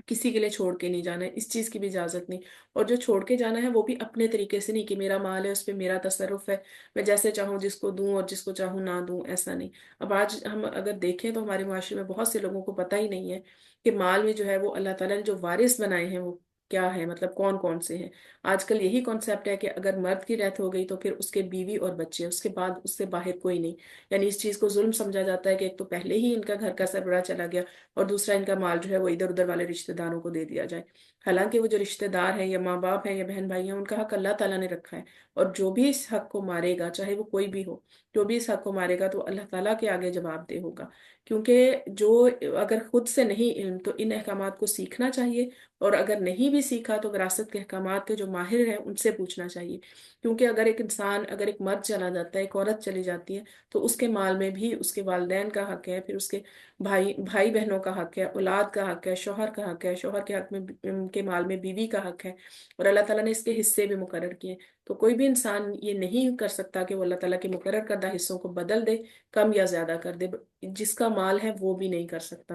کسی کے لیے چھوڑ کے نہیں جانا ہے، اس چیز کی بھی اجازت نہیں۔ اور جو چھوڑ کے جانا ہے وہ بھی اپنے طریقے سے نہیں کہ میرا مال ہے اس پہ میرا تصرف ہے، میں جیسے چاہوں جس کو دوں اور جس کو چاہوں نہ دوں، ایسا نہیں۔ اب آج ہم اگر دیکھیں تو ہمارے معاشرے میں بہت سے لوگوں کو پتہ ہی نہیں ہے کہ مال میں جو ہے وہ اللہ تعالیٰ نے جو وارث بنائے ہیں وہ کیا ہے، مطلب کون کون سے ہیں۔ آج کل یہی کانسیپٹ ہے کہ اگر مرد کی ڈیتھ ہو گئی تو پھر اس کے بیوی اور بچے، اس کے بعد اس سے باہر کوئی نہیں۔ یعنی اس چیز کو ظلم سمجھا جاتا ہے کہ ایک تو پہلے ہی ان کا گھر کا سربراہ چلا گیا، اور دوسرا ان کا مال جو ہے وہ ادھر ادھر والے رشتہ داروں کو دے دیا جائے۔ حالانکہ وہ جو رشتہ دار ہیں یا ماں باپ ہیں یا بہن بھائی ہیں، ان کا حق اللہ تعالیٰ نے رکھا ہے، اور جو بھی اس حق کو مارے گا، چاہے وہ کوئی بھی ہو، جو بھی اس حق کو مارے گا تو اللہ تعالیٰ کے آگے جواب دہ ہوگا۔ کیونکہ جو اگر خود سے نہیں علم تو ان احکامات کو سیکھنا چاہیے، اور اگر نہیں بھی سیکھا تو وراثت کے احکامات کے جو ماہر ہیں ان سے پوچھنا چاہیے۔ کیونکہ اگر ایک انسان، اگر ایک مرد چلا جاتا ہے، ایک عورت چلی جاتی ہے، تو اس کے مال میں بھی اس کے والدین کا حق ہے، پھر اس کے بھائی بہنوں کا حق ہے، اولاد کا حق ہے، شوہر کا حق ہے، شوہر کے حق میں ان کے مال میں بیوی کا حق ہے، اور اللہ تعالیٰ نے اس کے حصے بھی مقرر کیے۔ تو کوئی بھی انسان یہ نہیں کر سکتا کہ وہ اللہ تعالیٰ کے مقرر کردہ حصوں کو بدل دے، کم یا زیادہ کر دے۔ جس کا مال ہے وہ بھی نہیں کر سکتا۔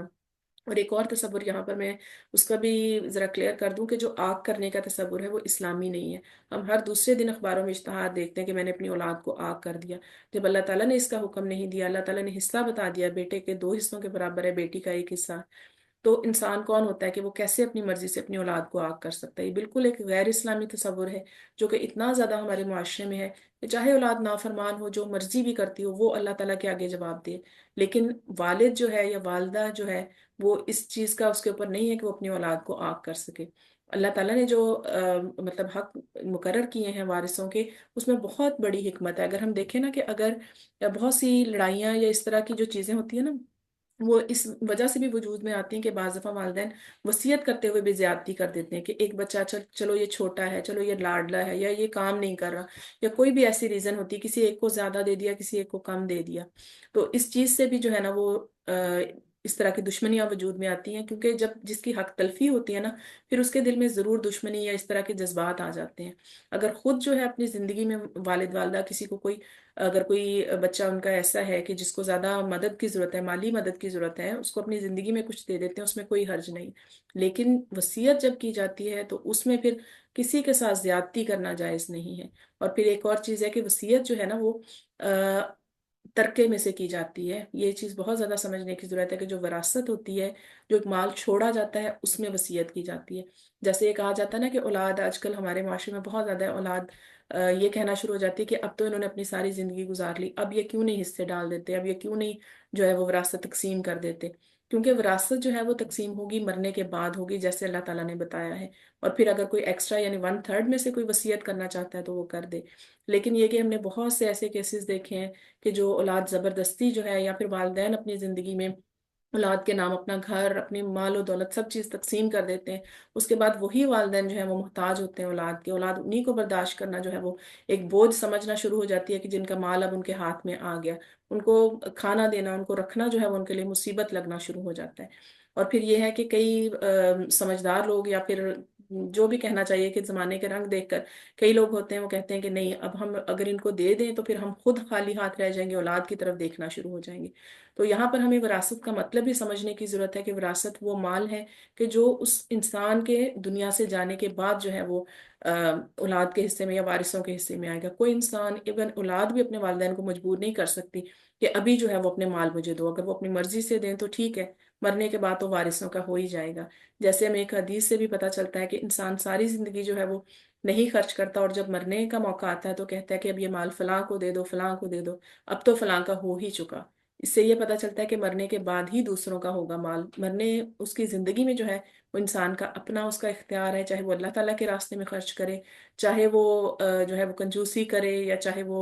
اور ایک اور تصور یہاں پر میں اس کا بھی ذرا کلیئر کر دوں کہ جو آگ کرنے کا تصور ہے وہ اسلامی نہیں ہے۔ ہم ہر دوسرے دن اخباروں میں اشتہار دیکھتے ہیں کہ میں نے اپنی اولاد کو آگ کر دیا، جب اللہ تعالیٰ نے اس کا حکم نہیں دیا۔ اللہ تعالیٰ نے حصہ بتا دیا، بیٹے کے 2 حصوں کے برابر ہے، بیٹی کا 1 حصہ۔ تو انسان کون ہوتا ہے کہ وہ کیسے اپنی مرضی سے اپنی اولاد کو آگ کر سکتا ہے؟ یہ بالکل ایک غیر اسلامی تصور ہے جو کہ اتنا زیادہ ہمارے معاشرے میں ہے کہ چاہے اولاد نافرمان ہو، جو مرضی بھی کرتی ہو، وہ اللہ تعالیٰ کے آگے جواب دے، لیکن والد جو ہے یا والدہ جو ہے وہ اس چیز کا اس کے اوپر نہیں ہے کہ وہ اپنی اولاد کو آگ کر سکے۔ اللہ تعالیٰ نے جو مطلب حق مقرر کیے ہیں وارثوں کے، اس میں بہت بڑی حکمت ہے۔ اگر ہم دیکھیں نا کہ اگر بہت سی لڑائیاں یا اس طرح کی جو چیزیں ہوتی ہیں نا، وہ اس وجہ سے بھی وجود میں آتی ہیں کہ بعض دفعہ والدین وصیت کرتے ہوئے بھی زیادتی کر دیتے ہیں کہ ایک بچہ چلو یہ چھوٹا ہے، چلو یہ لاڈلا ہے، یا یہ کام نہیں کر رہا، یا کوئی بھی ایسی ریزن ہوتی ہے، کسی ایک کو زیادہ دے دیا، کسی ایک کو کم دے دیا۔ تو اس چیز سے بھی جو ہے نا وہ اس طرح کی دشمنیاں وجود میں آتی ہیں، کیونکہ جب جس کی حق تلفی ہوتی ہے نا، پھر اس کے دل میں ضرور دشمنی یا اس طرح کے جذبات آ جاتے ہیں۔ اگر خود جو ہے اپنی زندگی میں والد والدہ کسی کو اگر کوئی بچہ ان کا ایسا ہے کہ جس کو زیادہ مدد کی ضرورت ہے، مالی مدد کی ضرورت ہے، اس کو اپنی زندگی میں کچھ دے دیتے ہیں، اس میں کوئی حرج نہیں۔ لیکن وصیت جب کی جاتی ہے تو اس میں پھر کسی کے ساتھ زیادتی کرنا جائز نہیں ہے۔ اور پھر ایک اور چیز ہے کہ وصیت جو ہے نا وہ ترکے میں سے کی جاتی ہے۔ یہ چیز بہت زیادہ سمجھنے کی ضرورت ہے کہ جو وراثت ہوتی ہے، جو ایک مال چھوڑا جاتا ہے، اس میں وصیت کی جاتی ہے۔ جیسے یہ کہا جاتا ہے نا کہ اولاد، آج کل ہمارے معاشرے میں بہت زیادہ اولاد یہ کہنا شروع ہو جاتی ہے کہ اب تو انہوں نے اپنی ساری زندگی گزار لی، اب یہ کیوں نہیں حصے ڈال دیتے، اب یہ کیوں نہیں جو ہے وہ وراثت تقسیم کر دیتے۔ کیونکہ وراثت جو ہے وہ تقسیم ہوگی، مرنے کے بعد ہوگی، جیسے اللہ تعالیٰ نے بتایا ہے۔ اور پھر اگر کوئی ایکسٹرا یعنی 1/3 میں سے کوئی وصیت کرنا چاہتا ہے تو وہ کر دے۔ لیکن یہ کہ ہم نے بہت سے ایسے کیسز دیکھے ہیں کہ جو اولاد زبردستی جو ہے، یا پھر والدین اپنی زندگی میں اولاد کے نام اپنا گھر، اپنی مال و دولت سب چیز تقسیم کر دیتے ہیں۔ اس کے بعد وہی والدین جو ہے وہ محتاج ہوتے ہیں اولاد کے، اولاد انہی کو برداشت کرنا جو ہے وہ ایک بوجھ سمجھنا شروع ہو جاتی ہے کہ جن کا مال اب ان کے ہاتھ میں آ گیا، ان کو کھانا دینا، ان کو رکھنا جو ہے وہ ان کے لیے مصیبت لگنا شروع ہو جاتا ہے۔ اور پھر یہ ہے کہ کئی سمجھدار لوگ، یا پھر جو بھی کہنا چاہیے کہ زمانے کے رنگ دیکھ کر کئی لوگ ہوتے ہیں وہ کہتے ہیں کہ نہیں، اب ہم اگر ان کو دے دیں تو پھر ہم خود خالی ہاتھ رہ جائیں گے، اولاد کی طرف دیکھنا شروع ہو جائیں گے۔ تو یہاں پر ہمیں وراثت کا مطلب بھی سمجھنے کی ضرورت ہے کہ وراثت وہ مال ہے کہ جو اس انسان کے دنیا سے جانے کے بعد جو ہے وہ اولاد کے حصے میں یا وارثوں کے حصے میں آئے گا۔ کوئی انسان، ایون اولاد بھی اپنے والدین کو مجبور نہیں کر سکتی کہ ابھی جو ہے وہ اپنے مال مجھے دو۔ اگر وہ اپنی مرضی سے دیں تو ٹھیک ہے، مرنے کے بعد تو وارثوں کا ہو ہی جائے گا۔ جیسے ہمیں ایک حدیث سے بھی پتہ چلتا ہے کہ انسان ساری زندگی جو ہے وہ نہیں خرچ کرتا، اور جب مرنے کا موقع آتا ہے تو کہتا ہے کہ اب یہ مال فلاں کو دے دو، فلاں کو دے دو، اب تو فلاں کا ہو ہی چکا۔ اس سے یہ پتہ چلتا ہے کہ مرنے کے بعد ہی دوسروں کا ہوگا مال۔ اس کی زندگی میں جو ہے وہ انسان کا اپنا اس کا اختیار ہے، چاہے وہ اللہ تعالیٰ کے راستے میں خرچ کرے، چاہے وہ جو ہے وہ کنجوسی کرے، یا چاہے وہ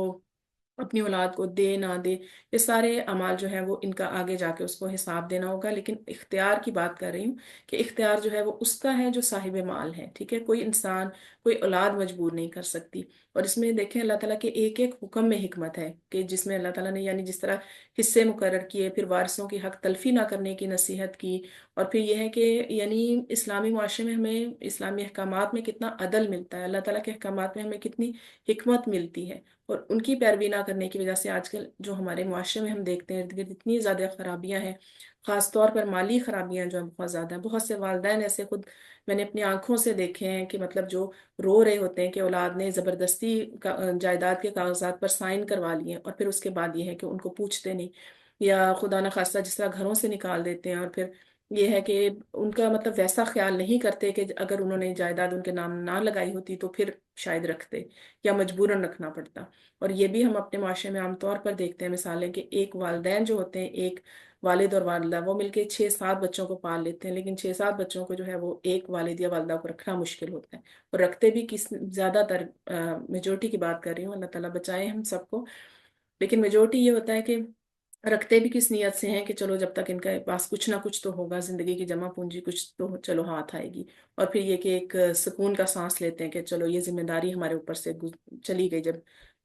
اپنی اولاد کو دے نہ دے۔ یہ سارے اعمال جو ہیں وہ ان کا آگے جا کے اس کو حساب دینا ہوگا۔ لیکن اختیار کی بات کر رہی ہوں کہ اختیار جو ہے وہ اس کا ہے جو صاحب مال ہے، ٹھیک ہے؟ کوئی انسان، کوئی اولاد مجبور نہیں کر سکتی۔ اور اس میں دیکھیں اللہ تعالیٰ کے ایک ایک حکم میں حکمت ہے، کہ جس میں اللہ تعالیٰ نے یعنی جس طرح حصے مقرر کیے، پھر وارثوں کی حق تلفی نہ کرنے کی نصیحت کی، اور پھر یہ ہے کہ یعنی اسلامی معاشرے میں ہمیں اسلامی احکامات میں کتنا عدل ملتا ہے، اللہ تعالیٰ کے احکامات میں ہمیں کتنی حکمت ملتی ہے۔ اور ان کی پیروی نہ کرنے کی وجہ سے آج کل جو ہمارے معاشرے میں ہم دیکھتے ہیں ارد گرد اتنی زیادہ خرابیاں ہیں، خاص طور پر مالی خرابیاں جو ہیں بہت زیادہ ہیں۔ بہت سے والدین ایسے خود میں نے اپنی آنکھوں سے دیکھے ہیں کہ مطلب جو رو رہے ہوتے ہیں کہ اولاد نے زبردستی جائیداد کے کاغذات پر سائن کروا لیے، اور پھر اس کے بعد یہ ہے کہ ان کو پوچھتے نہیں، یا خدا نخواستہ جس طرح گھروں سے نکال دیتے ہیں، اور پھر یہ ہے کہ ان کا مطلب ویسا خیال نہیں کرتے کہ اگر انہوں نے جائیداد ان کے نام نہ لگائی ہوتی تو پھر شاید رکھتے، یا مجبوراً رکھنا پڑتا۔ اور یہ بھی ہم اپنے معاشرے میں عام طور پر دیکھتے ہیں مثالیں کہ ایک والدین جو ہوتے ہیں، ایک والد اور والدہ، وہ مل کے 6-7 بچوں کو پال لیتے ہیں، لیکن 6-7 بچوں کو جو ہے وہ ایک والد یا والدہ کو رکھنا مشکل ہوتا ہے۔ اور رکھتے بھی زیادہ تر میجورٹی کی بات کر رہی ہوں، اللہ تعالیٰ بچائے ہم سب کو، لیکن میجورٹی یہ ہوتا ہے کہ رکھتے بھی کس نیت سے ہیں کہ چلو جب تک ان کے پاس کچھ نہ کچھ تو ہوگا، زندگی کی جمع پونجی کچھ تو چلو ہاتھ آئے گی، اور پھر یہ کہ ایک سکون کا سانس لیتے ہیں کہ چلو یہ ذمہ داری ہمارے اوپر سے چلی گئی، جب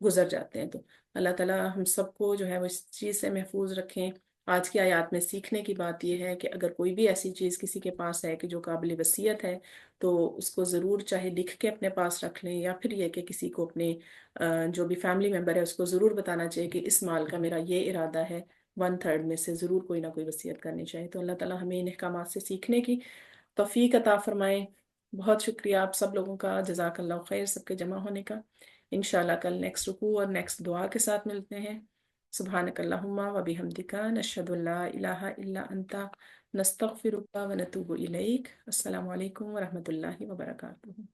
گزر جاتے ہیں تو۔ اللہ تعالیٰ ہم سب کو جو ہے وہ اس چیز سے محفوظ رکھیں۔ آج کی آیات میں سیکھنے کی بات یہ ہے کہ اگر کوئی بھی ایسی چیز کسی کے پاس ہے کہ جو قابل وصیت ہے، تو اس کو ضرور چاہے لکھ کے اپنے پاس رکھ لیں، یا پھر یہ کہ کسی کو اپنے جو بھی فیملی ممبر ہے اس کو ضرور بتانا چاہیے کہ اس مال کا میرا یہ ارادہ ہے، 1/3 میں سے ضرور کوئی نہ کوئی وصیت کرنی چاہیے۔ تو اللہ تعالیٰ ہمیں ان احکامات سے سیکھنے کی توفیق عطا فرمائے۔ بہت شکریہ آپ سب لوگوں کا، جزاک اللہ خیر سب کے جمع ہونے کا۔ انشاءاللہ کل نیکسٹ رکوع اور نیکسٹ دعا کے ساتھ ملتے ہیں۔ سبحانک اللہم و بحمدک، نشہد ان لا الہ الا انت، نستغفرک و نتوب الیک۔ السلام علیکم ورحمۃ اللہ وبرکاتہ۔